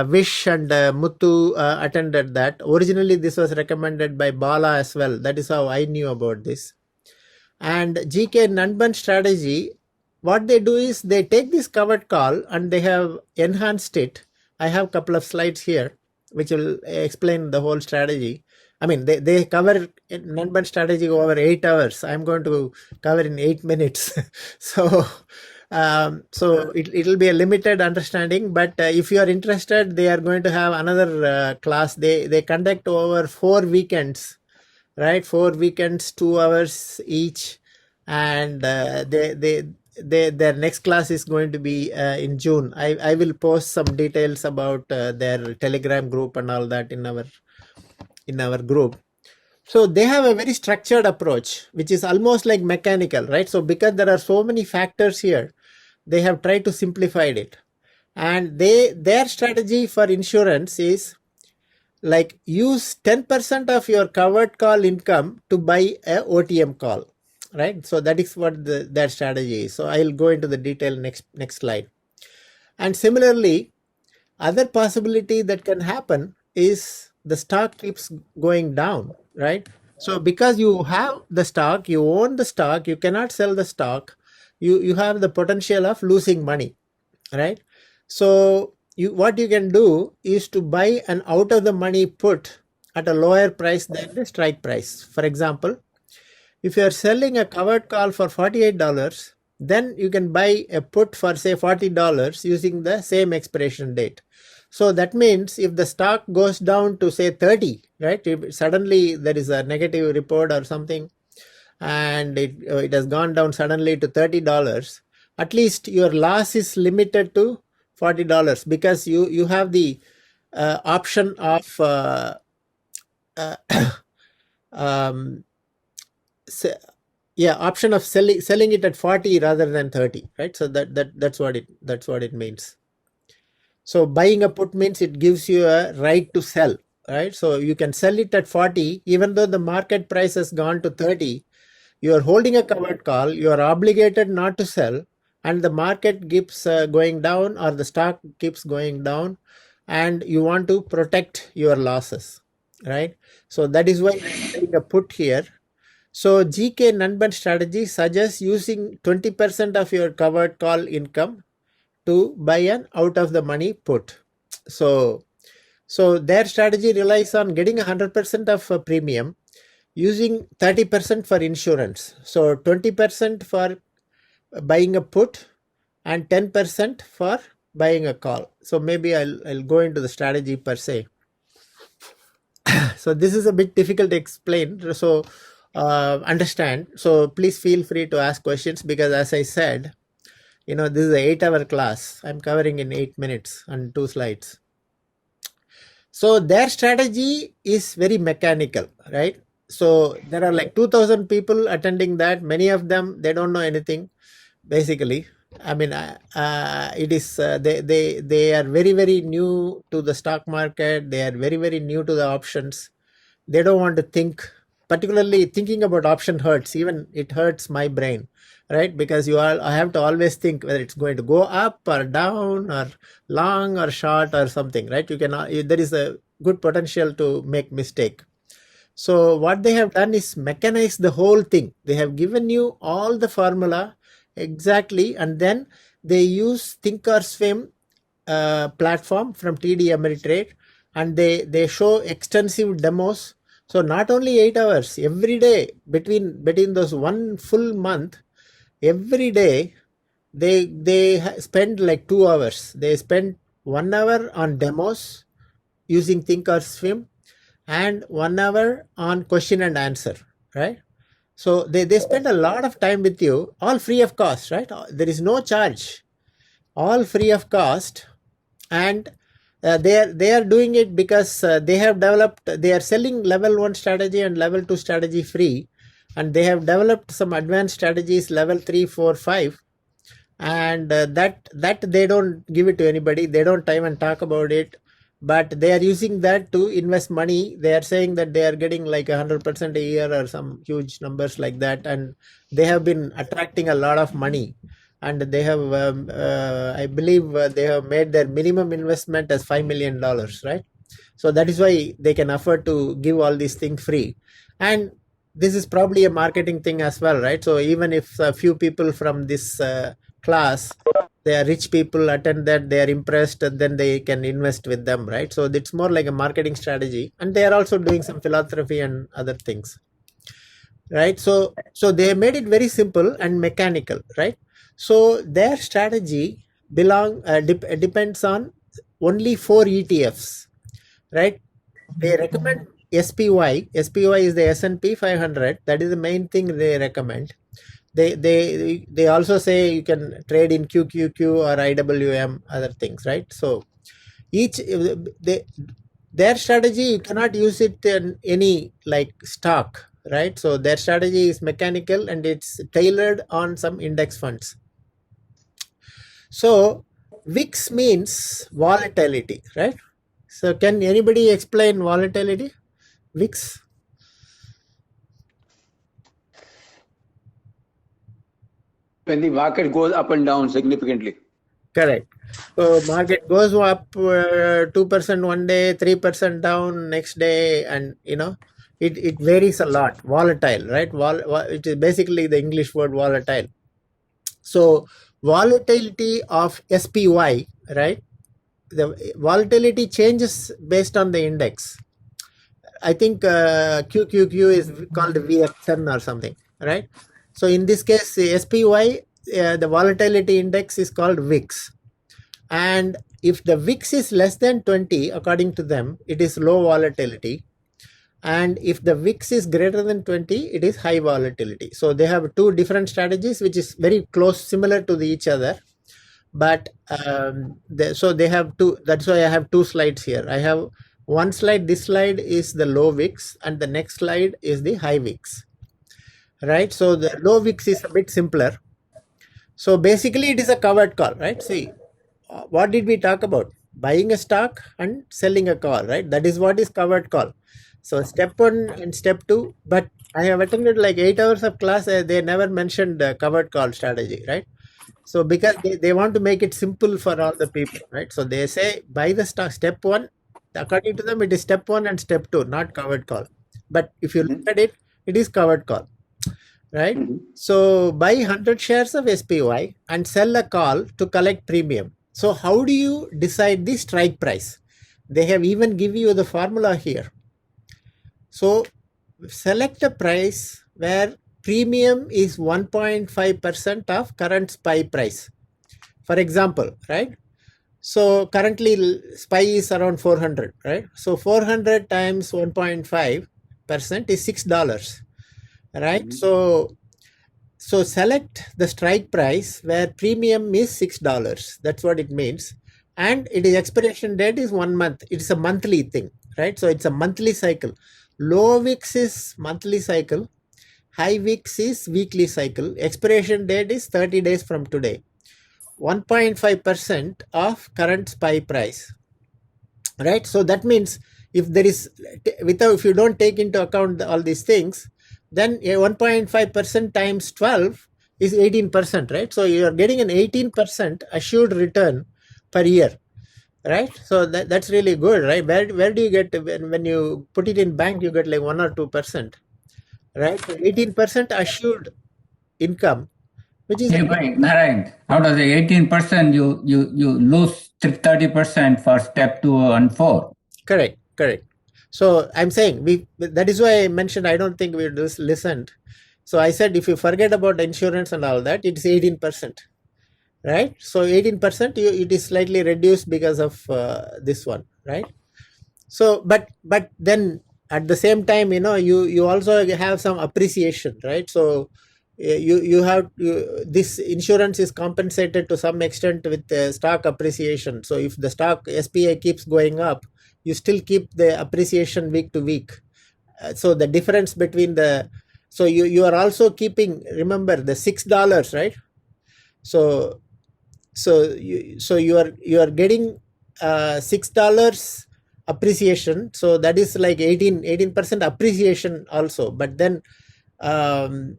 Vish and Muthu attended that. Originally this was recommended by Bala as well. That is how I knew about this. And GK Nanban strategy, what they do is they take this covered call and they have enhanced it. I have a couple of slides here which will explain the whole strategy. I mean, they cover Nanban strategy over 8 hours. I'm going to cover in 8 minutes. So it'll be a limited understanding, but if you are interested, they are going to have another class. They conduct over 4 weekends, right? 4 weekends, 2 hours each, and their next class is going to be in June. I will post some details about their Telegram group and all that in our group. So they have a very structured approach, which is almost like mechanical, right? So because there are so many factors here, they have tried to simplify it. And their strategy for insurance is like use 10% of your covered call income to buy a OTM call, right? So that is what their strategy is. So I'll go into the detail next slide. And similarly, other possibility that can happen is the stock keeps going down, right? So because you have the stock, you own the stock, you cannot sell the stock, you have the potential of losing money, right? So what you can do is to buy an out of the money put at a lower price than the strike price. For example, if you are selling a covered call for $48, then you can buy a put for say $40 using the same expiration date. So that means if the stock goes down to say 30, right? If suddenly there is a negative report or something and it has gone down suddenly to $30, at least your loss is limited to $40 because you have the option of option of selling it at 40 rather than 30, right? So that's what it means. So buying a put means it gives you a right to sell, right? So you can sell it at 40 even though the market price has gone to 30. You are holding a covered call, you are obligated not to sell, and the market keeps going down or the stock keeps going down, and you want to protect your losses, right? So that is why I'm putting a put here. So GK Nanban strategy suggests using 20% of your covered call income to buy an out of the money put. So their strategy relies on getting 100% of a premium, using 30% for insurance. So 20% for buying a put and 10% for buying a call. So maybe I'll go into the strategy per se. So this is a bit difficult to explain. So understand. So please feel free to ask questions because as I said, this is an 8-hour class. I'm covering in 8 minutes and 2 slides. So their strategy is very mechanical, right? So there are like 2,000 people attending that. Many of them, they don't know anything, basically. I mean, it is they are very, very new to the stock market. They are very, very new to the options. They don't want to think. Particularly thinking about option hurts. Even it hurts my brain, right? Because I have to always think whether it's going to go up or down or long or short or something, right? There is a good potential to make mistake. So what they have done is mechanize the whole thing. They have given you all the formula exactly, and then they use Thinkorswim platform from TD Ameritrade, and they show extensive demos. So not only 8 hours, every day between those one full month, every day they spend like 2 hours. They spend 1 hour on demos using Thinkorswim and 1 hour on question and answer, right? So they spend a lot of time with you, all free of cost, right? There is no charge, all free of cost. And they are doing it because they are selling level 1 strategy and level 2 strategy free, and they have developed some advanced strategies level 3, 4, 5, and that they don't give it to anybody. They don't time and talk about it, but they are using that to invest money. They are saying that they are getting like 100% a year or some huge numbers like that, and they have been attracting a lot of money. And they have, I believe, they have made their minimum investment as $5 million, right? So that is why they can afford to give all these things free. And this is probably a marketing thing as well, right? So even if a few people from this class they are rich people attend that, they are impressed, and then they can invest with them, right? So it's more like a marketing strategy, and they are also doing some philanthropy and other things, right? So they made it very simple and mechanical, right? So their strategy depends on only 4 ETFs, right? They recommend SPY. SPY is the S&P 500. That is the main thing they recommend. They also say you can trade in QQQ or IWM, other things, right? So their strategy, you cannot use it in any like stock, right? So their strategy is mechanical and it's tailored on some index funds. So VIX means volatility, right? So can anybody explain volatility? VIX? When the market goes up and down significantly. Correct. So market goes up 2% one day, 3% down next day, and it varies a lot. Volatile, right? It is basically the English word volatile. So volatility of SPY, right? The volatility changes based on the index. I think QQQ is called VXN or something, right? So in this case, the SPY, the volatility index is called VIX. And if the VIX is less than 20, according to them, it is low volatility. And if the VIX is greater than 20, it is high volatility. So they have two different strategies, which is very close, similar to each other. But so they have two. That's why I have two slides here. I have one slide. This slide is the low VIX, and the next slide is the high VIX. Right. So the low VIX is a bit simpler. So basically, it is a covered call, right? See, what did we talk about? Buying a stock and selling a call, right? That is what is covered call. So step 1 and step 2, but I have attended like 8 hours of class. They never mentioned covered call strategy, right? So because they want to make it simple for all the people, right? So they say buy the stock, step 1. According to them, it is step 1 and step 2, not covered call. But if you look at it, it is covered call, right? So buy 100 shares of SPY and sell a call to collect premium. So how do you decide the strike price? They have even give you the formula here. So select a price where premium is 1.5% of current SPY price. For example, right? So currently SPY is around 400, right? So 400 times 1.5% is $6, right? So select the strike price where premium is $6. That's what it means. And it is expiration date is 1 month. It's a monthly thing, right? So it's a monthly cycle. Low VIX is monthly cycle. High VIX is weekly cycle. Expiration date is 30 days from today. 1.5% of current SPY price, right? So that means if there is, if you don't take into account all these things, then 1.5% times 12 is 18%, right? So you are getting an 18% assured return per year, right? So that's really good, right? Where do you get, when you put it in bank, you get like 1 or 2%, right? So 18% assured income, which is Narayan, out of the 18%, you lose 30% for step 2 and 4. Correct. So I'm saying that is why I mentioned I don't think we just listened. So I said if you forget about insurance and all that, it's 18%, right? So 18% it is slightly reduced because of this one, right? So but then at the same time, you also have some appreciation, right? So you have this insurance is compensated to some extent with stock appreciation. So if the stock SPI keeps going up, you still keep the appreciation week to week. So the difference between so you are also keeping, remember, the $6, right? So you are getting $6 appreciation. So that is like 18% appreciation also. But then you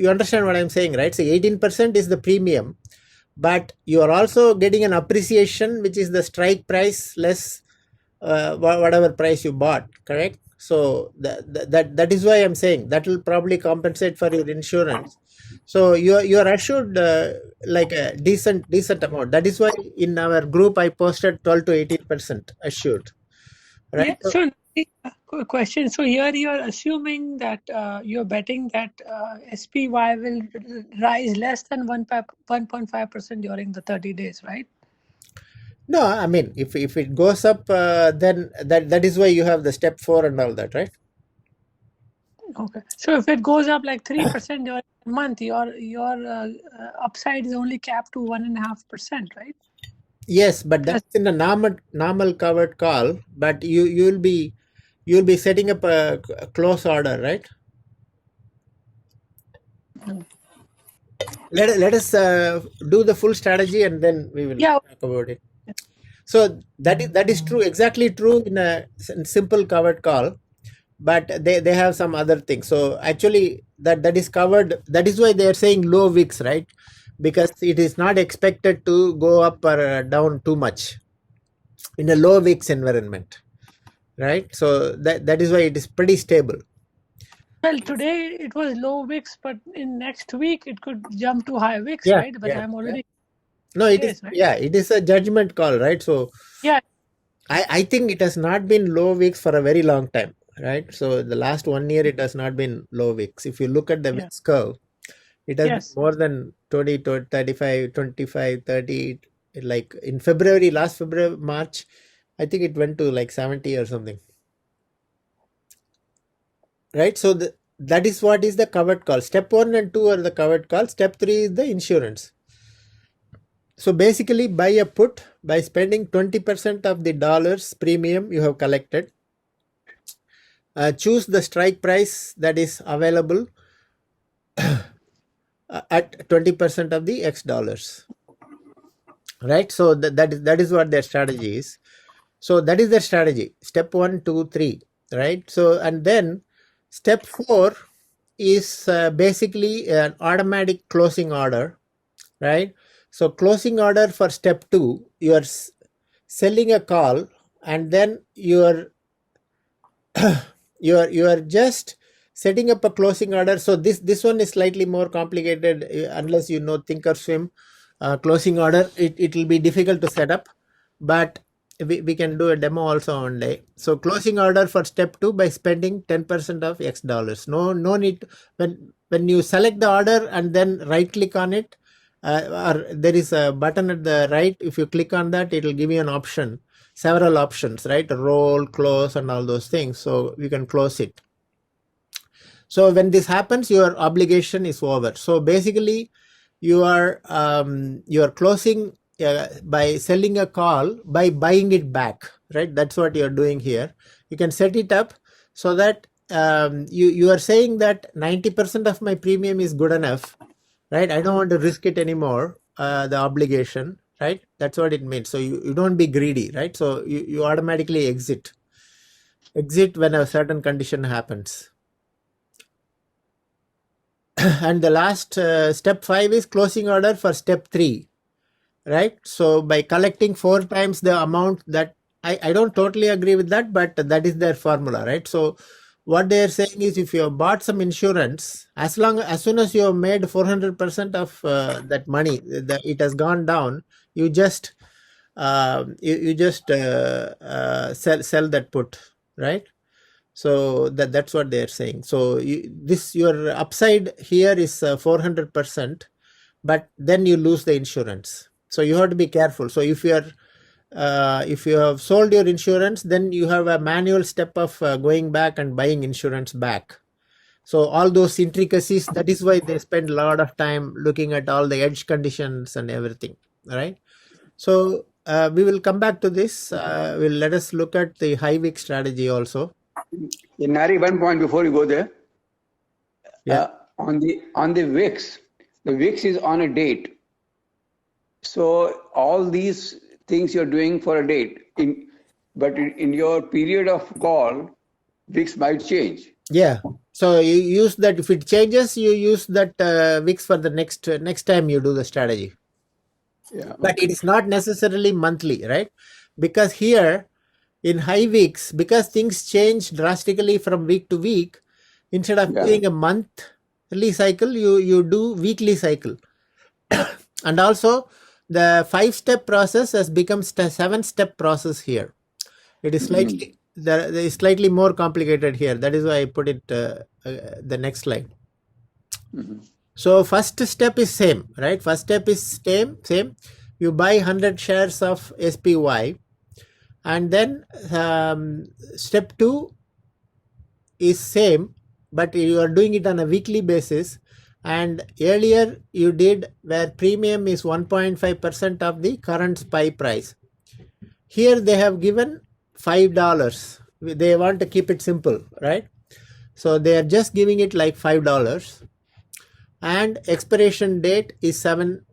understand what I'm saying, right? So 18% is the premium, but you are also getting an appreciation, which is the strike price less whatever price you bought, correct? So that is why I'm saying that will probably compensate for your insurance. So you are assured like a decent amount. That is why in our group I posted 12 to 18% assured. Right? Yeah. So question. So here you are assuming that you're betting that SPY will rise less than 1.5% during the 30 days, right? No, I mean if it goes up, then that is why you have the step 4 and all that, right? Okay. So if it goes up like 3% during a month, your upside is only capped to 1.5%, right? Yes, but that's in a normal covered call. But you'll be setting up a close order, right? Let us do the full strategy and then we will talk about it. So that is true, exactly true in a simple covered call, but they have some other things. So actually that is covered. That is why they are saying low wicks, right? Because it is not expected to go up or down too much in a low wicks environment, right? So that is why it is pretty stable. Well, today it was low wicks, but in next week it could jump to high wicks, Yeah, right? But I'm already no, it is right? Yeah, it is a judgment call, right? So yeah, I think it has not been low wicks for a very long time, right? So the last 1 year it has not been low wicks. If you look at the wicks curve, it has been more than 20 to 35, 25, 30. Like in February, last February, March, I think it went to like 70 or something, right? So that is what is the covered call. Step 1 and 2 are the covered call. Step 3 is the insurance. So basically buy a put by spending 20% of the dollars premium you have collected. Choose the strike price that is available at 20% of the X dollars, right? So that is what their strategy is. So that is their strategy. Step 1, 2, 3, right? So and then step 4 is basically an automatic closing order, right? So closing order for step 2, you are selling a call and then you are just setting up a closing order. So this one is slightly more complicated unless you know Thinkorswim. Closing order, it will be difficult to set up, but we can do a demo also one day. So closing order for step 2 by spending 10% of X dollars. No need when you select the order and then right click on it, or there is a button at the right. If you click on that, it will give you an option, several options, right? Roll, close, and all those things. So you can close it. So when this happens, your obligation is over. So basically, you are closing by selling a call by buying it back, right? That's what you're doing here. You can set it up so that you are saying that 90% of my premium is good enough, right? I don't want to risk it anymore, the obligation, right? That's what it means. So you don't be greedy, right? So you automatically exit when a certain condition happens. And the last step 5 is closing order for step 3, right? So by collecting 4 times the amount that I don't totally agree with that, but that is their formula, right? So what they are saying is if you have bought some insurance, as soon as you have made 400% of that money, it has gone down, you just sell that put, right? So that's what they're saying. So your upside here is 400%, but then you lose the insurance. So you have to be careful. So if you have sold your insurance, then you have a manual step of going back and buying insurance back. So all those intricacies, that is why they spend a lot of time looking at all the edge conditions and everything, right? So we will come back to this. Let us look at the high wick strategy also. Nari, one point before you go there. Yeah. On the VIX, the VIX is on a date. So all these things you're doing for a date, but in your period of call, VIX might change. Yeah. So you use that. If it changes, you use that VIX for the next time you do the strategy. Yeah. But it is not necessarily monthly, right? Because here in high weeks, because things change drastically from week to week, instead of doing a month cycle, you do weekly cycle. And also the 5-step process has become 7-step process here. It is slightly there is slightly more complicated here. That is why I put it the next slide. So first step is same, right? First step is same. You buy 100 shares of SPY, and then step 2 is same, but you are doing it on a weekly basis. And earlier you did where premium is 1.5% of the current SPY price. Here they have given $5. They want to keep it simple, right? So they are just giving it like $5, and expiration date is 7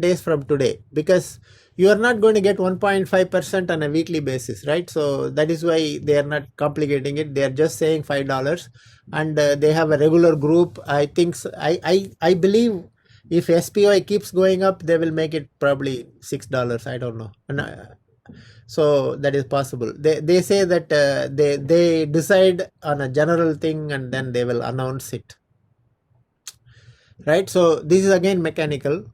days from today, because you are not going to get 1.5% on a weekly basis, right? So that is why they are not complicating it. They are just saying $5, and they have a regular group. I think I believe if SPY keeps going up, they will make it probably $6. I don't know. So that is possible. They say that they decide on a general thing and then they will announce it, right? So this is again mechanical.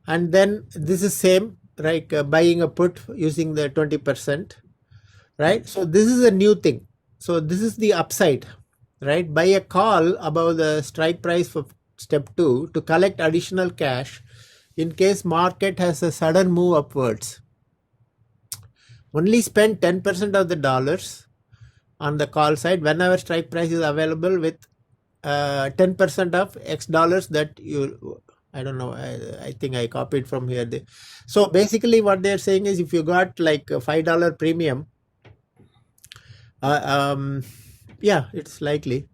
And then this is same, right? Buying a put using the 20%, right? So this is a new thing. So this is the upside, right? Buy a call above the strike price for step 2 to collect additional cash in case market has a sudden move upwards. Only spend 10% of the dollars on the call side whenever strike price is available, with 10% of X dollars that you, I don't know, I think I copied from here. So basically what they're saying is if you got like a $5 premium, yeah, it's likely.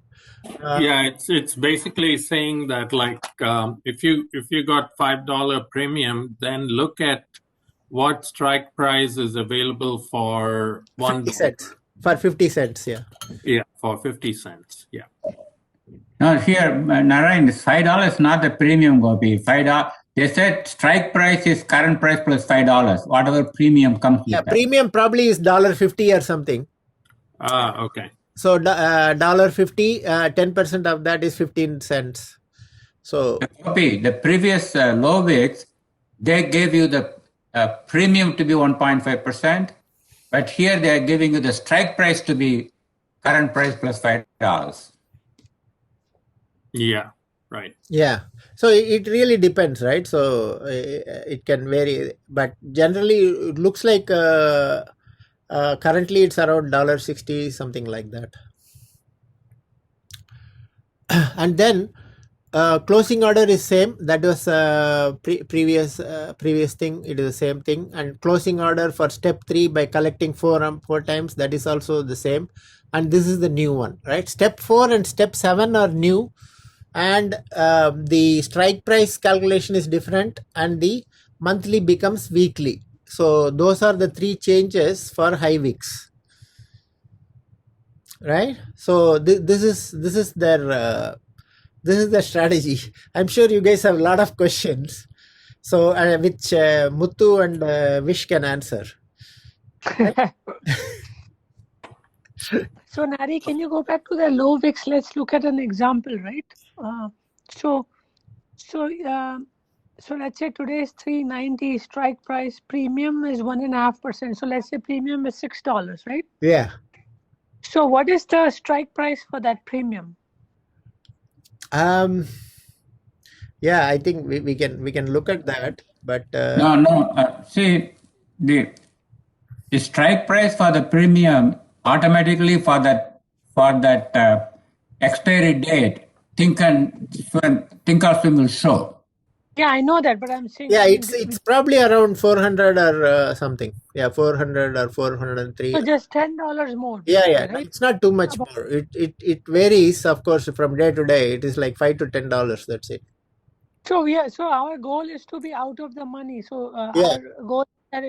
Yeah, it's basically saying that like if you got $5 premium, then look at what strike price is available for $1. 50 cents. For 50 cents, yeah. Yeah, for 50 cents. Yeah. No, here, Narayan, $5 not the premium, Gopi. $5. They said strike price is current price plus $5. Whatever premium comes with that. Premium probably is $1.50 or something. Okay. So $1.50, 10% of that is 15 cents. So Gopi, the previous low wicks, they gave you the premium to be 1.5%, but here they are giving you the strike price to be current price plus $5. Yeah, right. Yeah, so it really depends, right? So it can vary, but generally it looks like currently it's around $1.60, something like that. And then closing order is same. That was previous thing. It is the same thing. And closing order for step 3 by collecting 4 times, that is also the same. And this is the new one, right? Step 4 and step 7 are new, and the strike price calculation is different, and the monthly becomes weekly. So those are the 3 changes for high wicks, right? So this is their strategy. I'm sure you guys have a lot of questions, so which Muthu and Vish can answer. So Nari, can you go back to the low wicks? Let's look at an example, right? So let's say today is 390, strike price, premium is 1.5%. So let's say premium is $6, right? Yeah. So what is the strike price for that premium? Yeah, I think we can look at that, but see, the strike price for the premium automatically for that expiry date, Tinker will show. Yeah, I know that, but I'm saying. Yeah, it's probably around 400 or something. Yeah, 400 or 403. So just $10 more. Yeah, right? It's not too much more. It varies, of course, from day to day. It is like $5 to $10. That's it. So so our goal is to be out of the money. So our goal is that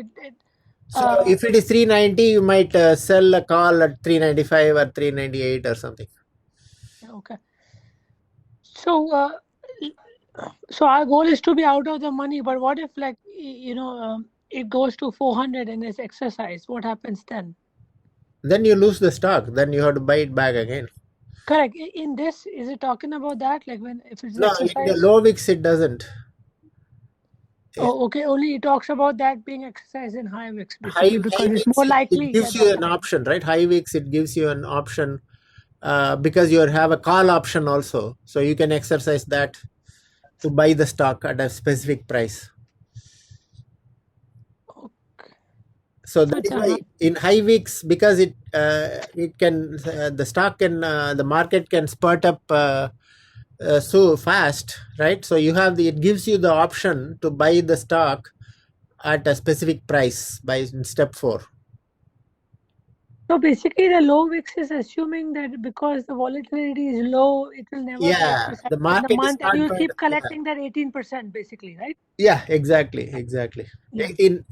so if it is 390, you might sell a call at 395 or 398 or something. Okay. So so our goal is to be out of the money, but what if it goes to 400 and is exercised? What happens then? Then you lose the stock. Then you have to buy it back again. Correct. In this, is it talking about that? Like if it's No, in the exercise? low wicks it doesn't. Oh, okay. Only it talks about that being exercised in high wicks, basically, High because it's wicks more it likely gives that you the an option, right? High wicks it gives you an option because you have a call option also, so you can exercise that to buy the stock at a specific price. So that is why in high wicks, because it can the stock can the market can spurt up so fast, right? So you have it gives you the option to buy the stock at a specific price by in step 4. So basically, the low wicks is assuming that because the volatility is low, it will never be exercised The in the market is month, and not you'll going keep to, collecting that 18%, basically, right? exactly.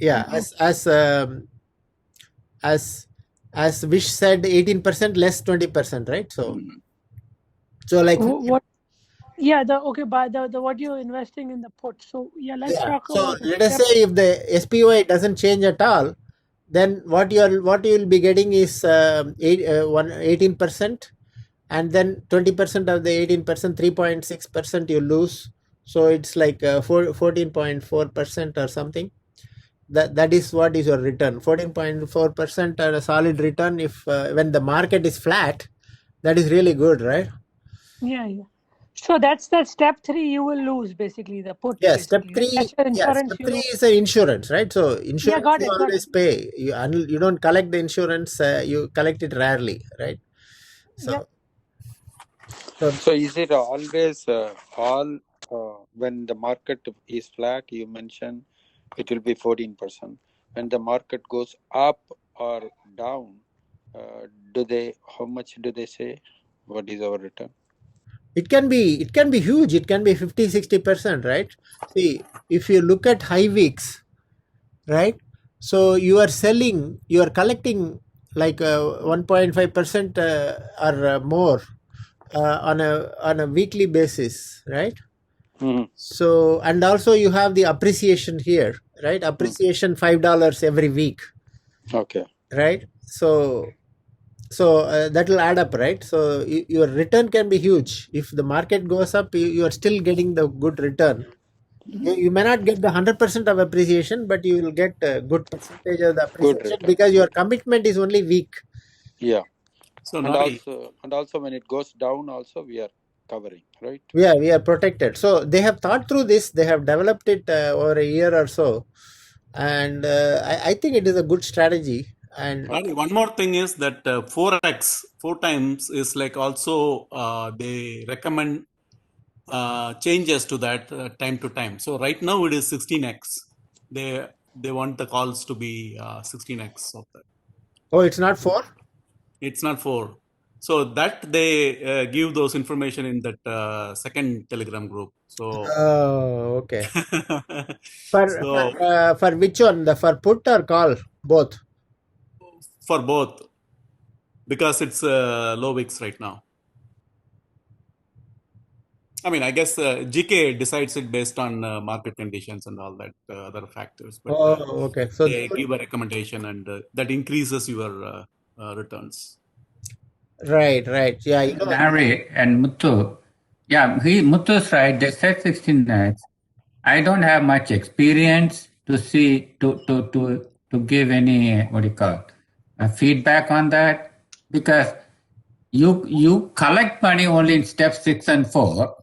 Yeah. As Vish said, 18% less 20%, right? So like What? Yeah. But the what you're investing in the put. So yeah, let's talk so about the let us step. say if the SPY doesn't change at all, then what you will be getting is 18%, and then 20% of the 18%, 3.6% you lose. So it's like 14.4% or something. That is what is your return. 14.4% are a solid return. If when the market is flat, that is really good, right? Yeah. So that's that step 3. You will lose basically the put. Yeah, step Basically, right? 3. That's your Yeah, insurance. step 3 is an insurance, right? So Yeah, insurance got you it. always pay. You don't collect the insurance. You collect it rarely, right? So is it always when the market is flat? You mentioned it will be 14%. When the market goes up or down, how much do they say? What is our return? it can be huge. It can be 50-60%, right? See, if you look at high weeks, right? So you are collecting like 1.5% or more on a weekly basis, right? So, and also you have the appreciation here, right? Appreciation $5 every week. Okay. Right. So that will add up, right? So your return can be huge. If the market goes up, you are still getting the good return. You may not get the 100% of appreciation, but you will get a good percentage of the appreciation because your commitment is only weak. Yeah. So and Nari, also when it goes down, also we are covering, right? Yeah, we are protected. So they have thought through this. They have developed it over a year or so, and I think it is a good strategy. And Nari, one more thing is that 4x 4 times is like also they recommend changes to that time to time. So right now it is 16x. They want the calls to be 16x of that. Oh, it's not 4? It's not 4. So that they give those information in that second Telegram group. So okay. For which one? For put or call? Both. For both, because it's low wicks right now. I mean, I guess GK decides it based on market conditions and all that other factors. But okay. So they give a recommendation, and that increases your returns. Right. Yeah. Nari and Muthu. Yeah, Muthu's right. They said 16x. I don't have much experience to see to give any what do you call it, feedback on that, because you collect money only in step 6 and 4,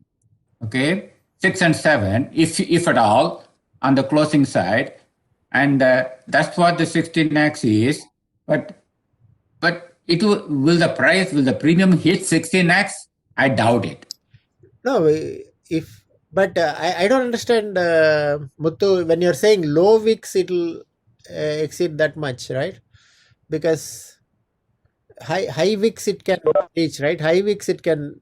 okay, 6 and 7, if at all, on the closing side, and that's what the 16x is. But will the premium hit 16x? I doubt it. No, but I don't understand, Muthu, when you're saying low wicks, it'll exceed that much, right? Because high wicks it can reach, right? High wicks it can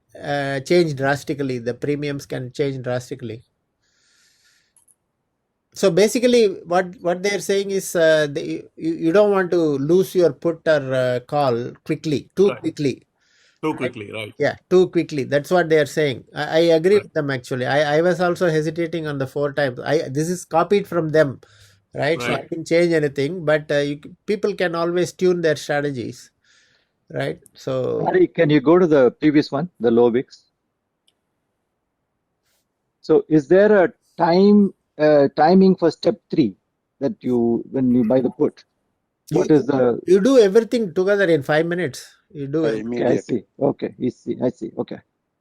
change drastically. The premiums can change drastically. So basically, what they're saying is you don't want to lose your put or call quickly, too quickly. Too quickly, right? Yeah, too quickly. That's what they are saying. I agree with them actually. I was also hesitating on the 4 times. This is copied from them, right? So I didn't change anything, but people can always tune their strategies. right? So Nari, can you go to the previous one, the low VIX? So is there a timing for step 3 that when you buy the put? What is the? you do everything together in 5 minutes. You do it. Okay, I see. Okay, I see. Okay.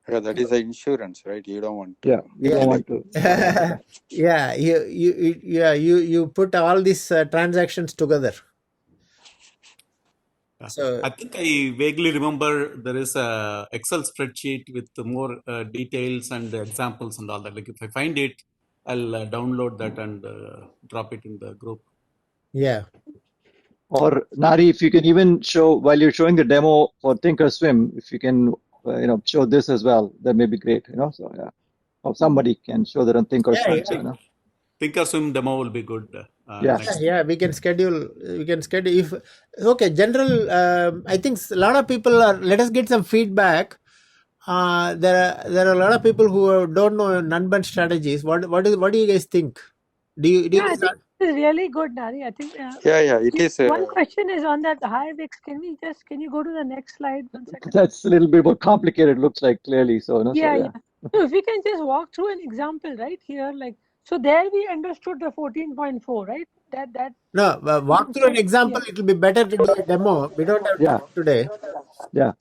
Yeah, that is the insurance, right? You don't want to. Yeah, you don't want to. Yeah, you put all these transactions together. So I think I vaguely remember there is a Excel spreadsheet with more details and examples and all that. Like if I find it, I'll download that and drop it in the group. yeah. Or Nari, if you can even show while you're showing the demo for Thinkorswim, if you can, show this as well, that may be great. So yeah, or somebody can show that on Thinkorswim. Yeah. Thinkorswim demo will be good. Yeah, we can schedule. If okay, general. I think a lot of people are. Let us get some feedback. There are a lot of people who don't know Nanban strategies. What do you guys think? Do you I think it's really good, Nari. I think. Yeah, it is. One question is on that high VIX. Can you go to the next slide 1 second? That's a little bit more complicated. Looks like clearly. So no. Yeah. So if we can just walk through an example right here, so there we understood the 14.4, right? That. No, walk through an example. It will be better to do a demo. We don't have time today. Yeah.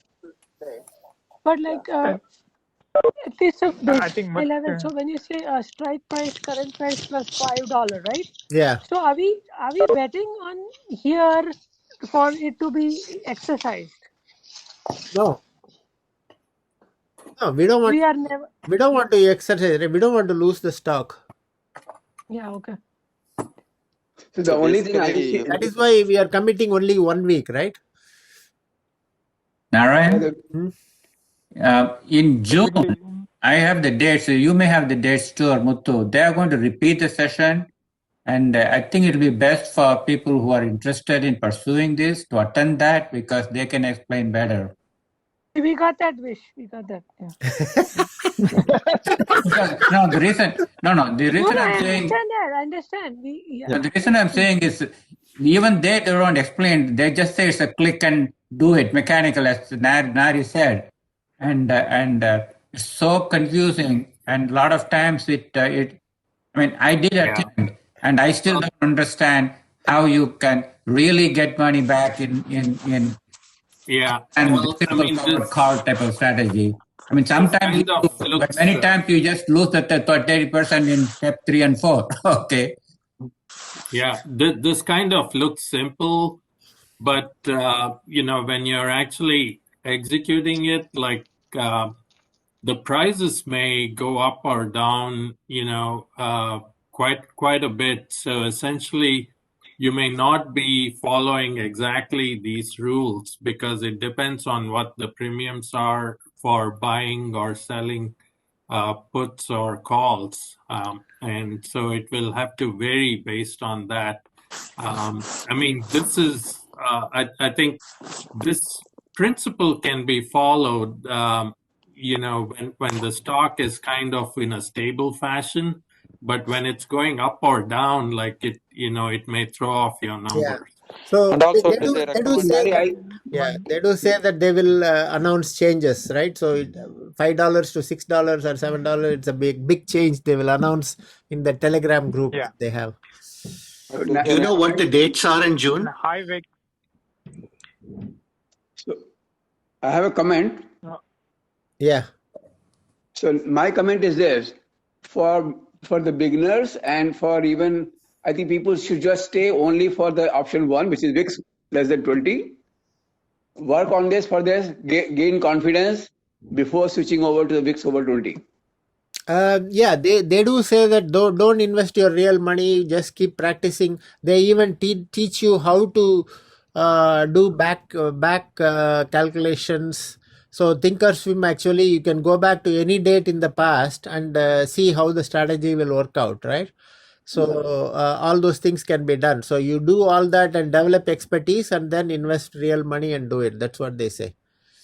But at least a basic level. So when you say strike price, current price plus $5, right? Yeah. So are we betting on here for it to be exercised? No, we don't want. We don't want to exercise. We don't want to lose the stock. Yeah. Okay. So the only thing that is why we are committing only 1 week, right? Narayan, in June, I have the dates. So you may have the dates too, or Muthu. They are going to repeat the session. And I think it will be best for people who are interested in pursuing this to attend that because they can explain better. We got that wish. We got that. Yeah. The reason I'm saying. I understand. The reason I'm saying is even they don't explain. They just say it's a click and do it mechanical, as Nari said, and it's so confusing. And a lot of times I did attend, and I still don't understand how you can really get money back in simple call type of strategy. I mean, sometimes but many times you just lose the 30% in step 3 and 4. Okay. Yeah, this kind of looks simple, but when you're actually executing it, the prices may go up or down, quite a bit. So essentially, you may not be following exactly these rules because it depends on what the premiums are for buying or selling puts or calls. And so it will have to vary based on that. This is, I think this principle can be followed, when the stock is kind of in a stable fashion, but when it's going up or down, it may throw off your numbers. Yeah. So they do say that they will announce changes, right? So $5 to $6 or $7, it's a big change they will announce in the Telegram group they have. Do you know what the dates are in June? High VIX. So I have a comment. Yeah. So my comment is this: for the beginners and for even, I think people should just stay only for the option 1, which is VIX less than 20. Work on this for this, gain confidence before switching over to the VIX over 20. They do say that don't invest your real money, just keep practicing. They even teach you how to do back calculations. So Thinkorswim, actually you can go back to any date in the past and see how the strategy will work out, right? So all those things can be done. So you do all that and develop expertise and then invest real money and do it. That's what they say.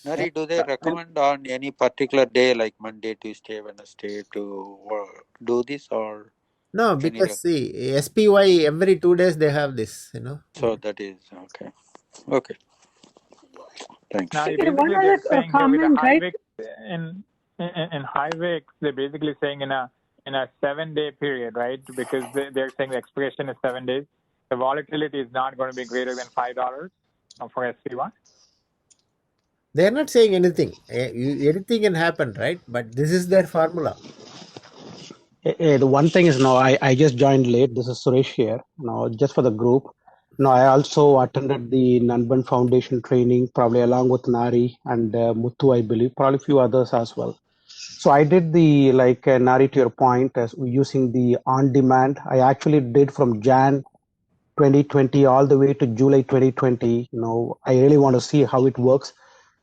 Nari, do they recommend on any particular day like Monday, Tuesday, Wednesday to do this or? No, because see, SPY every 2 days they have this, So that is okay. Okay. Thanks. Now, Okay, basically, one they're other saying here with the comment, high right? VIX in high VIX, they're basically saying in a 7-day period, right? Because they're saying the expiration is 7 days. The volatility is not going to be greater than $5 for SPY. They're not saying anything. Anything can happen, right? But this is their formula. The one thing is, no, I just joined late. This is Suresh here. No, just for the group. No, I also attended the Nanban Foundation training, probably along with Nari and Muthu, I believe, probably a few others as well. So I did the, like Nari, to your point, as using the on demand. I actually did from Jan 2020 all the way to July 2020. You know, I really want to see how it works.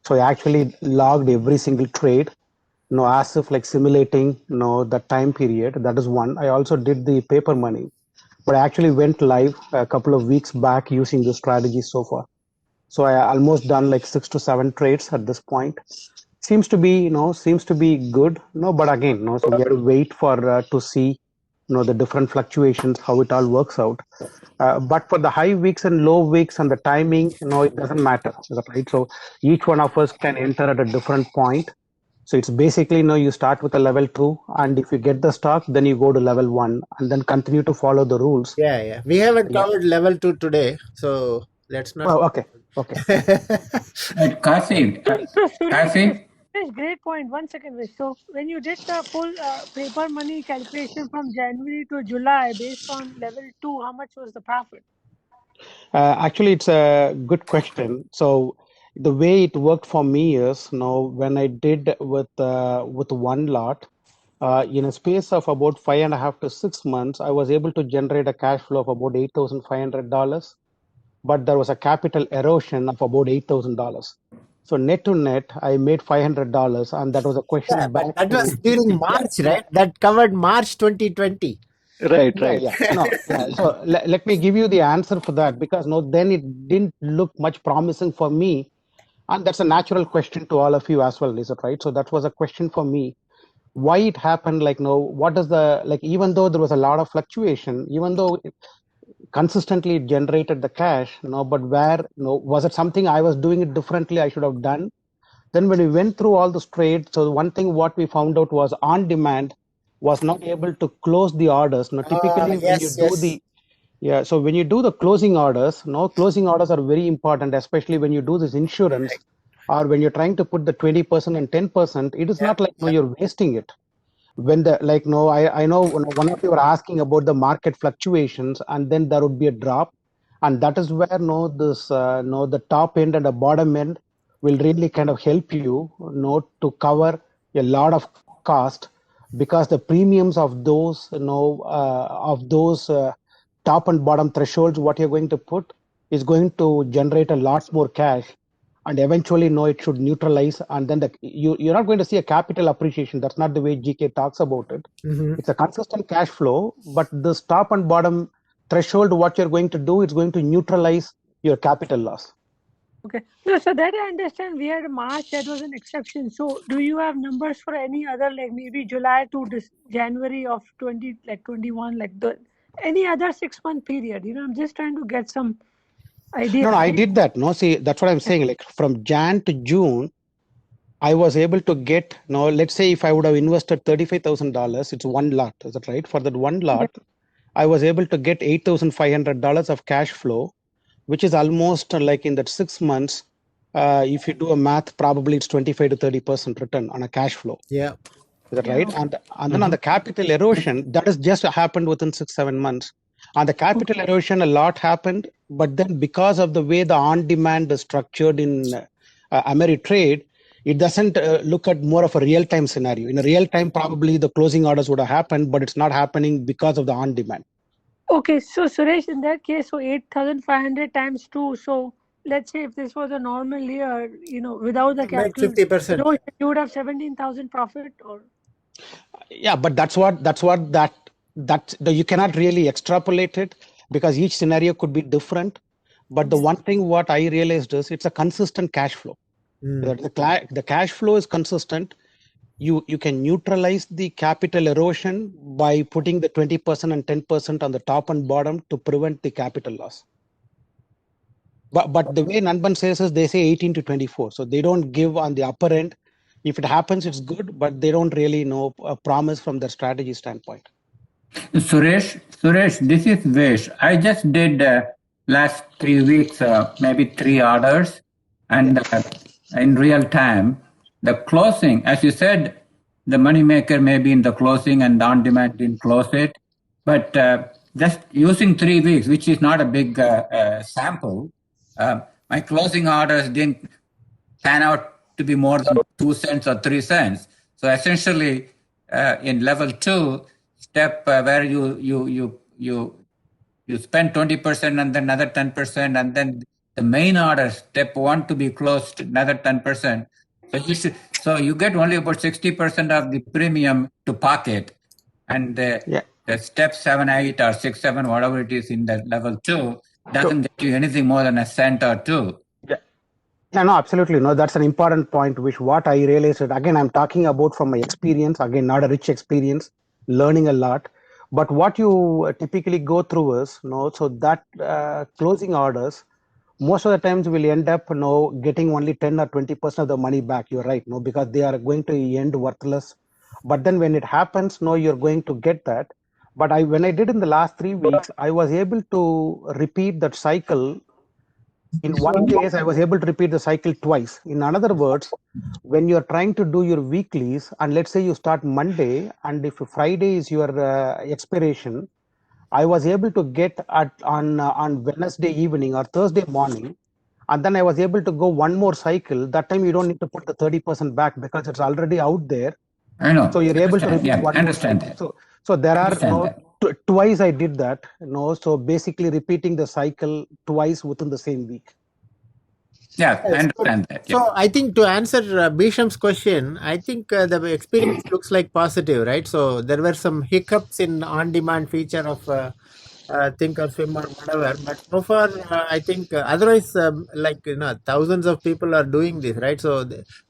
So I actually logged every single trade, you know, as if like simulating, you know, the time period. That is one. I also did the paper money, but I actually went live a couple of weeks back using the strategy so far. So I almost done like 6 to 7 trades at this point. Seems to be, seems to be good. No, but again, no. So we have to wait for to see, the different fluctuations, how it all works out. But for the high weeks and low weeks and the timing, it doesn't matter, right? So each one of us can enter at a different point. So it's basically, you start with a level 2, and if you get the stock, then you go to level 1 and then continue to follow the rules. Yeah. We haven't covered level 2 today, so let's not. Oh, okay. Kasi, Great point. 1 second, Vish. So when you did the full paper money calculation from January to July based on level 2, how much was the profit? Actually, it's a good question. So the way it worked for me is, when I did with one lot, in a space of about 5.5 to 6 months, I was able to generate a cash flow of about $8,500, but there was a capital erosion of about $8,000. So net to net, I made $500, and that was a question back. But that was during March, right? That covered March 2020. Right. So let me give you the answer for that, because then it didn't look much promising for me, and that's a natural question to all of you as well, is it right? So that was a question for me. Why it happened? What is the even though there was a lot of fluctuation, even though consistently it generated the cash, but where, was it something I was doing it differently I should have done? Then when we went through all the trades, so one thing what we found out was on demand was not able to close the orders. Now, typically when you do so when you do the closing orders, closing orders are very important, especially when you do this insurance, or when you're trying to put the 20% and 10%, it is not like, you're wasting it. When I know one of you were asking about the market fluctuations, and then there would be a drop, and that is where the top end and the bottom end will really kind of help you, to cover a lot of cost, because the premiums of those top and bottom thresholds what you're going to put is going to generate a lot more cash, and eventually it should neutralize, and then you're not going to see a capital appreciation. That's not the way GK talks about it. It's a consistent cash flow, but this top and bottom threshold, what you're going to do, is going to neutralize your capital loss. Okay, so that I understand. We had March, that was an exception. So do you have numbers for any other, like maybe July to January of 21, any other 6-month period? I'm just trying to get some idea. No, I did that. See, that's what I'm saying. Like from Jan to June, I was able to get, let's say if I would have invested $35,000, it's one lot, is that right? For that one lot, I was able to get $8,500 of cash flow, which is almost like in that 6 months, if you do a math, probably it's 25 to 30% return on a cash flow. Yeah. Is that right? And then on the capital erosion, that has just happened within 6-7 months. On the capital erosion, a lot happened, but then because of the way the on-demand is structured in Ameritrade, it doesn't look at more of a real-time scenario. In a real-time, probably the closing orders would have happened, but it's not happening because of the on-demand. Okay, so Suresh, in that case, so 8,500 times 2. So let's say if this was a normal year, without the capital, 50%. You would have 17,000 profit, or? Yeah, but that's what you cannot really extrapolate it, because each scenario could be different. But the one thing what I realized is it's a consistent cash flow. The cash flow is consistent. You can neutralize the capital erosion by putting the 20% and 10% on the top and bottom to prevent the capital loss. But the way Nanban says is they say 18 to 24. So they don't give on the upper end. If it happens, it's good, but they don't really know a promise from their strategy standpoint. Suresh, this is Vesh. I just did last 3 weeks, maybe 3 orders, and in real time, the closing, as you said, the moneymaker may be in the closing and on demand didn't close it, but just using 3 weeks, which is not a big sample, my closing orders didn't pan out to be more than 2 cents or 3 cents. So essentially, in level 2 step where you spend 20% and then another 10%, and then the main order step 1 to be closed another 10%. So you get only about 60% of the premium to pocket, and the step 7, 8 or 6, 7, whatever it is in the level 2 doesn't get you anything more than a cent or 2. Yeah, no, absolutely. No, that's an important point, which what I realized, again, I'm talking about from my experience, again, not a rich experience, learning a lot. But what you typically go through is, so that closing orders, most of the times will end up, getting only 10 or 20% of the money back. You're right, because they are going to end worthless. But then when it happens, you're going to get that. But when I did in the last 3 weeks, I was able to repeat that cycle. In one case, I was able to repeat the cycle twice. In other words, when you're trying to do your weeklies, and let's say you start Monday, and if Friday is your expiration, I was able to get on Wednesday evening or Thursday morning, and then I was able to go one more cycle. That time you don't need to put the 30% back because it's already out there. I know. So you're able to repeat one more cycle. That. So there are twice I did that. So basically repeating the cycle twice within the same week. Yeah, I understand that. Yeah. So I think to answer Bisham's question, I think the experience looks like positive, right? So there were some hiccups in on-demand feature of Think or Swim or whatever, but so far I think otherwise, thousands of people are doing this, right? So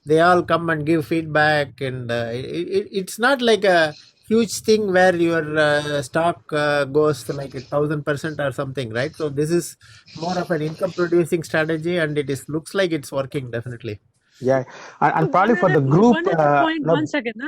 they all come and give feedback, and it's not like a huge thing where your stock goes to like 1,000% or something, right? So this is more of an income producing strategy, and looks like it's working definitely. Yeah, and probably for the group. One other point, 1 second.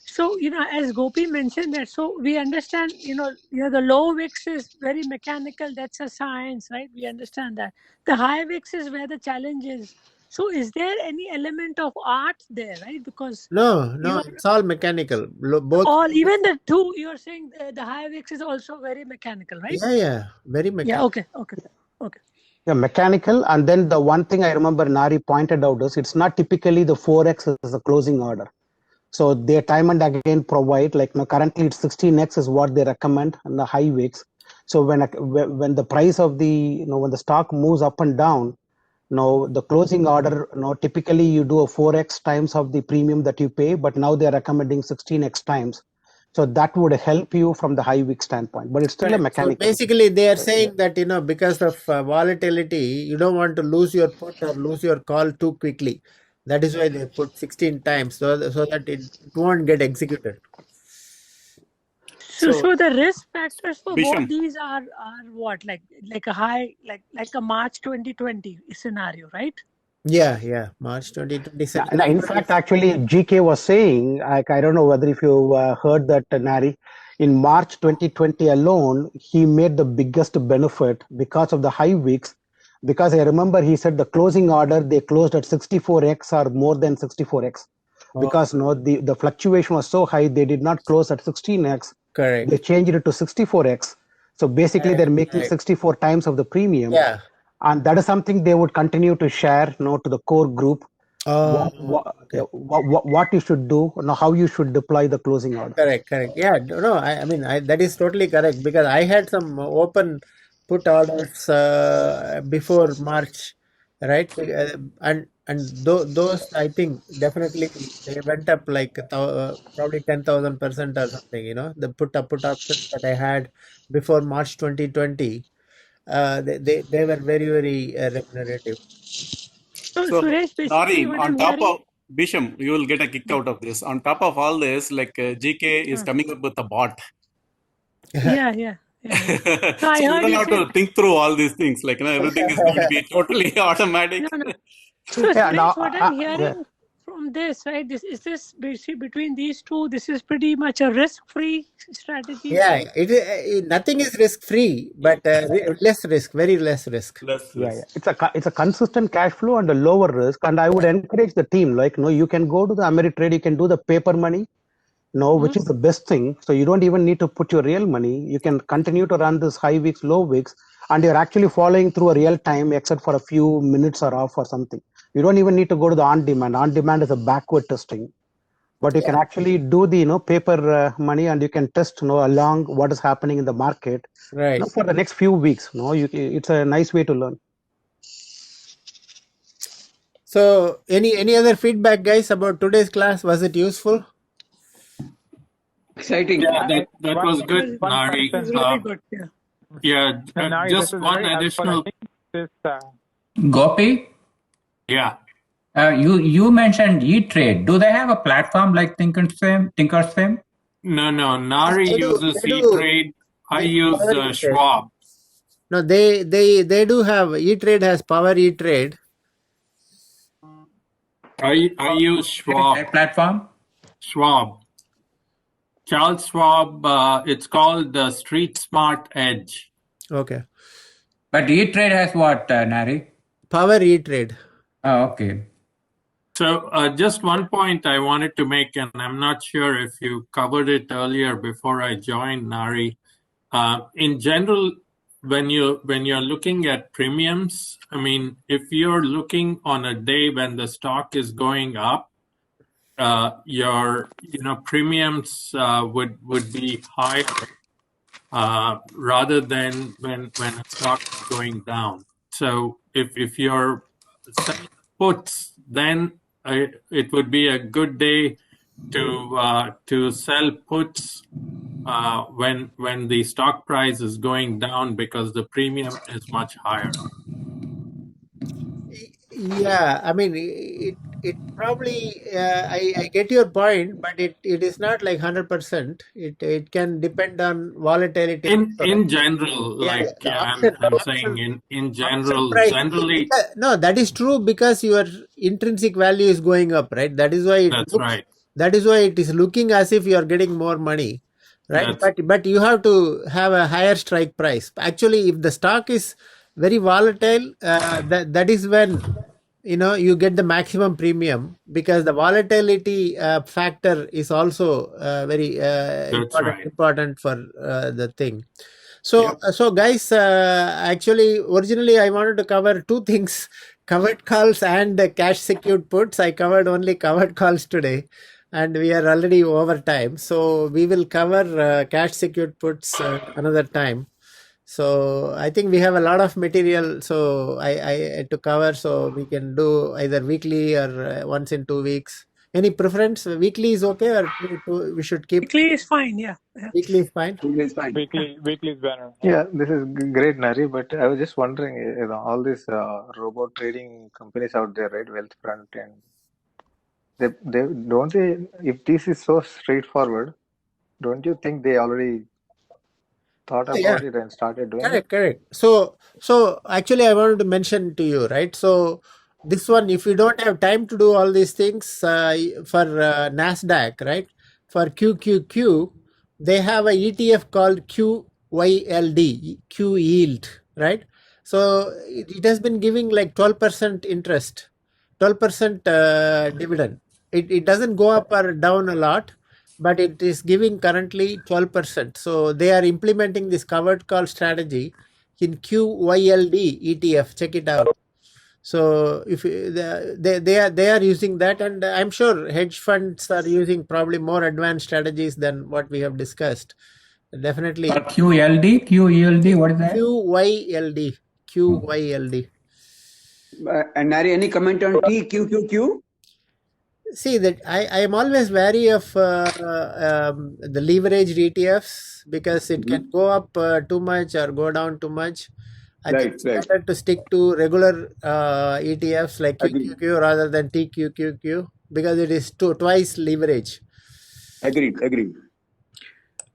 So as Gopi mentioned that, so we understand the low VIX is very mechanical. That's a science, right? We understand that. The high VIX is where the challenge is. So is there any element of art there, right? Because no, it's all mechanical. Both. Even the two you're saying the high VIX is also very mechanical, right? Yeah, very mechanical. Yeah. Okay. Yeah, mechanical. And then the one thing I remember Nari pointed out is it's not typically the 4x as a closing order. So they time and again provide, currently it's 16x is what they recommend in the high VIX. So when the price of the, when the stock moves up and down, the closing order, typically you do a 4x times of the premium that you pay, but now they're recommending 16x times. So that would help you from the high VIX standpoint, but it's still a mechanical. So basically, they are saying that because of volatility, you don't want to lose your put or lose your call too quickly. That is why they put 16 times so that it won't get executed. So the risk factors for both these are what, like a high, like a March 2020 scenario, right? Yeah, March 2020. Yeah, in fact, actually, GK was saying, I don't know whether if you heard that, Nari, in March 2020 alone, he made the biggest benefit because of the high VIX. Because I remember he said the closing order, they closed at 64x or more than 64x. Because the fluctuation was so high, they did not close at 16x. Correct. They changed it to 64x. So basically, they're making 64 times of the premium. Yeah. And that is something they would continue to share to the core group. What you should do, how you should deploy the closing order. Correct. Yeah, no, I mean, that is totally correct, because I had some open put orders before March, right? And those, I think, definitely they went up like probably 10,000% or something. The put options that I had before March 2020, they were very, very remunerative. So Suresh, Nari, on top of Bisham, you will get a kick out of this. On top of all this, GK is coming up with a bot. Yeah. Yeah. So No, I you heard don't you have say. to think through all these things. Like, everything is going to be totally automatic. No, no. So, Yeah, Suresh, now, what I'm yeah. hearing from this, right? This is this basically between these two. This is pretty much a risk-free strategy, Yeah, right? nothing is risk free, but less risk, very less risk. Less Yeah, yeah. risk. It's a consistent cash flow and a lower risk. And I would encourage the team, like, you can go to the Ameritrade, you can do the paper money, which is the best thing. So you don't even need to put your real money. You can continue to run this high weeks, low weeks, and you're actually following through a real time, except for a few minutes or off or something. You don't even need to go to the on demand. On demand is a backward testing, but you can actually do the paper money, and you can test along what is happening in the market Right. for the next few weeks. It's a nice way to learn. So, any other feedback, guys, about today's class? Was it useful? Exciting. Yeah, that was good, One Nari. It was very good. Yeah. Yeah, No, Nari, this just is one very helpful. I additional. think this. Gopi, Yeah. you mentioned E-Trade. Do they have a platform like Thinkorswim? No, Nari They do. uses They do. E-Trade. I They, use Power E-Trade. Schwab. No, they do have E-Trade has Power E-Trade. I use Schwab. Platform? Schwab. Charles Schwab. It's called the Street Smart Edge. Okay. But E-Trade has what, Nari? Power E-Trade. Oh, okay. So just one point I wanted to make, and I'm not sure if you covered it earlier before I joined, Nari. In general, when you're looking at premiums, I mean, if you're looking on a day when the stock is going up, your premiums would be higher rather than when a stock is going down. So if you're selling puts, then it would be a good day to sell puts when the stock price is going down because the premium is much higher. Yeah, I mean, it probably, I get your point, but it is not like 100%. It can depend on volatility. In general, Yeah, like the I'm option saying in option general, price. generally. No, that is true because your intrinsic value is going up, right? That is why it That's looks. right. That is why it is looking as if you are getting more money, right? But you have to have a higher strike price. Actually, if the stock is very volatile, that is when you get the maximum premium because the volatility factor is also very important for the thing. So guys, actually originally I wanted to cover two things: covered calls and cash secured puts. I covered only covered calls today, and we are already over time, so we will cover cash secured puts another time. So I think we have a lot of material, so I to cover, so we can do either weekly or once in 2 weeks. Any preference? Weekly is okay, or we should keep Weekly is fine. Yeah. weekly is fine. Weekly is better. Yeah, this is great, Nari. But I was just wondering, all these robot trading companies out there, right? Wealthfront, and they don't they. If this is so straightforward, don't you think they already thought about it and started doing it? Correct. So actually, I wanted to mention to you, right? So this one, if you don't have time to do all these things for Nasdaq, right? For QQQ, they have a ETF called QYLD, Q yield, right? So it has been giving like 12% interest, 12% dividend. It doesn't go up or down a lot, but it is giving currently 12%. So they are implementing this covered call strategy in QYLD ETF. Check it out. So if they are using that, and I'm sure hedge funds are using probably more advanced strategies than what we have discussed. Definitely. QELD, what is that? QYLD. And Nari, any comment on TQQQ? See that I am always wary of the leveraged ETFs because it can go up too much or go down too much. I think it's better to stick to regular ETFs like QQQ rather than TQQQ because it is twice leverage. Agreed.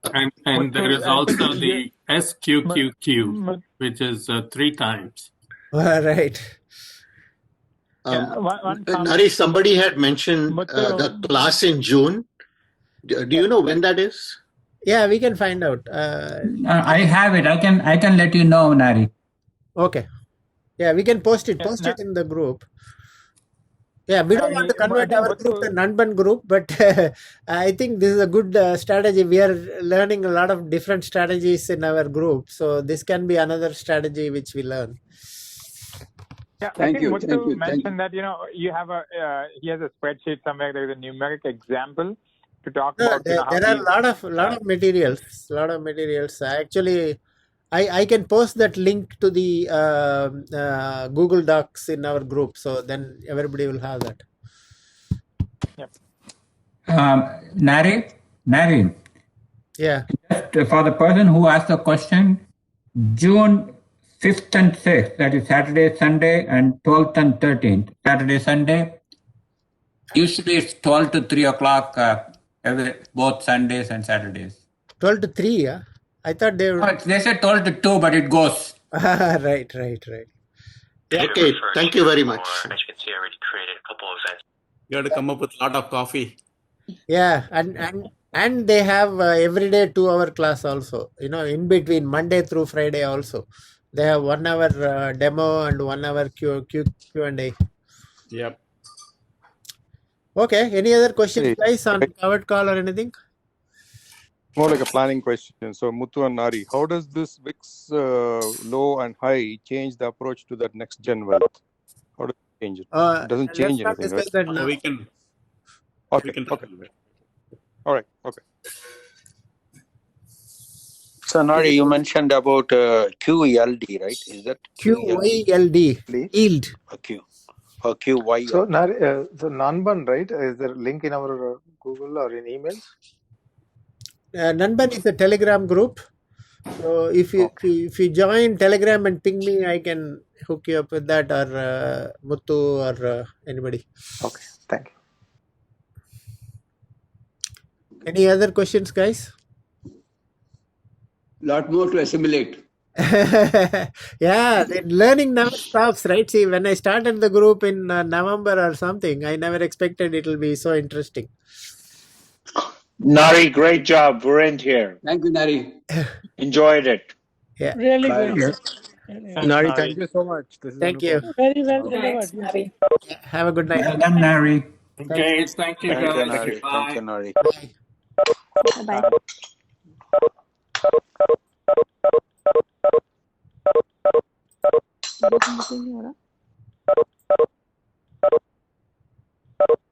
And there is I think also the SQQQ, which is 3 times. Right. one comment. Nari, somebody had mentioned the class in June. Do you know when that is? Yeah, we can find out. I have it. I can let you know, Nari. Okay. Yeah, we can post it. Post it in the group. Yeah, we don't want to convert our group to Nanban group, but I think this is a good strategy. We are learning a lot of different strategies in our group, so this can be another strategy which we learn. Yeah, I think Muthu mentioned that you have he has a spreadsheet somewhere. There is a numeric example to talk about. There are a lot of materials. Actually, I can post that link to the Google Docs in our group, so then everybody will have that. Nari. Yeah. Just for the person who asked the question, June 5th and 6th, that is Saturday, Sunday, and 12th and 13th, Saturday, Sunday. Usually it's 12 to 3 o'clock both Sundays and Saturdays. 12 to 3, yeah? I thought they were... Oh, they said 12 to 2, but it goes. Right. Yeah. Okay, thank you very much. As you can see, I already created a couple of events. You have to come up with a lot of coffee. Yeah, and they have everyday 2-hour class also. In between Monday through Friday also. They have 1 hour demo and 1 hour Q&A. Yep. Okay, any other questions, guys, on covered call or anything? More like a planning question. So, Muthu and Nari, how does this VIX low and high change the approach to that next gen wealth? How does it change it? It doesn't change anything, right? We can. Okay. All right. Okay. So, Nari, you mentioned about QELD, right? Is that QYLD? Yield. QY. So, Nari, so Nanban, right? Is there a link in our Google or in emails? Nanban is a Telegram group. So if you join Telegram and ping me, I can hook you up with that, or Muthu, or anybody. Okay, thank you. Any other questions, guys? Lot more to assimilate. Yeah, learning never stops, right? See, when I started the group in November or something, I never expected it will be so interesting. Nari, great job. We're in here. Thank you, Nari. Enjoyed it. Yeah. Really Bye. good. Nari, thank you so much. This is Thank you. Very well delivered. Nari. Yeah, have a good night. Well done, Nari. Okay, thank you, guys. Nari. Thank you, Nari. Bye.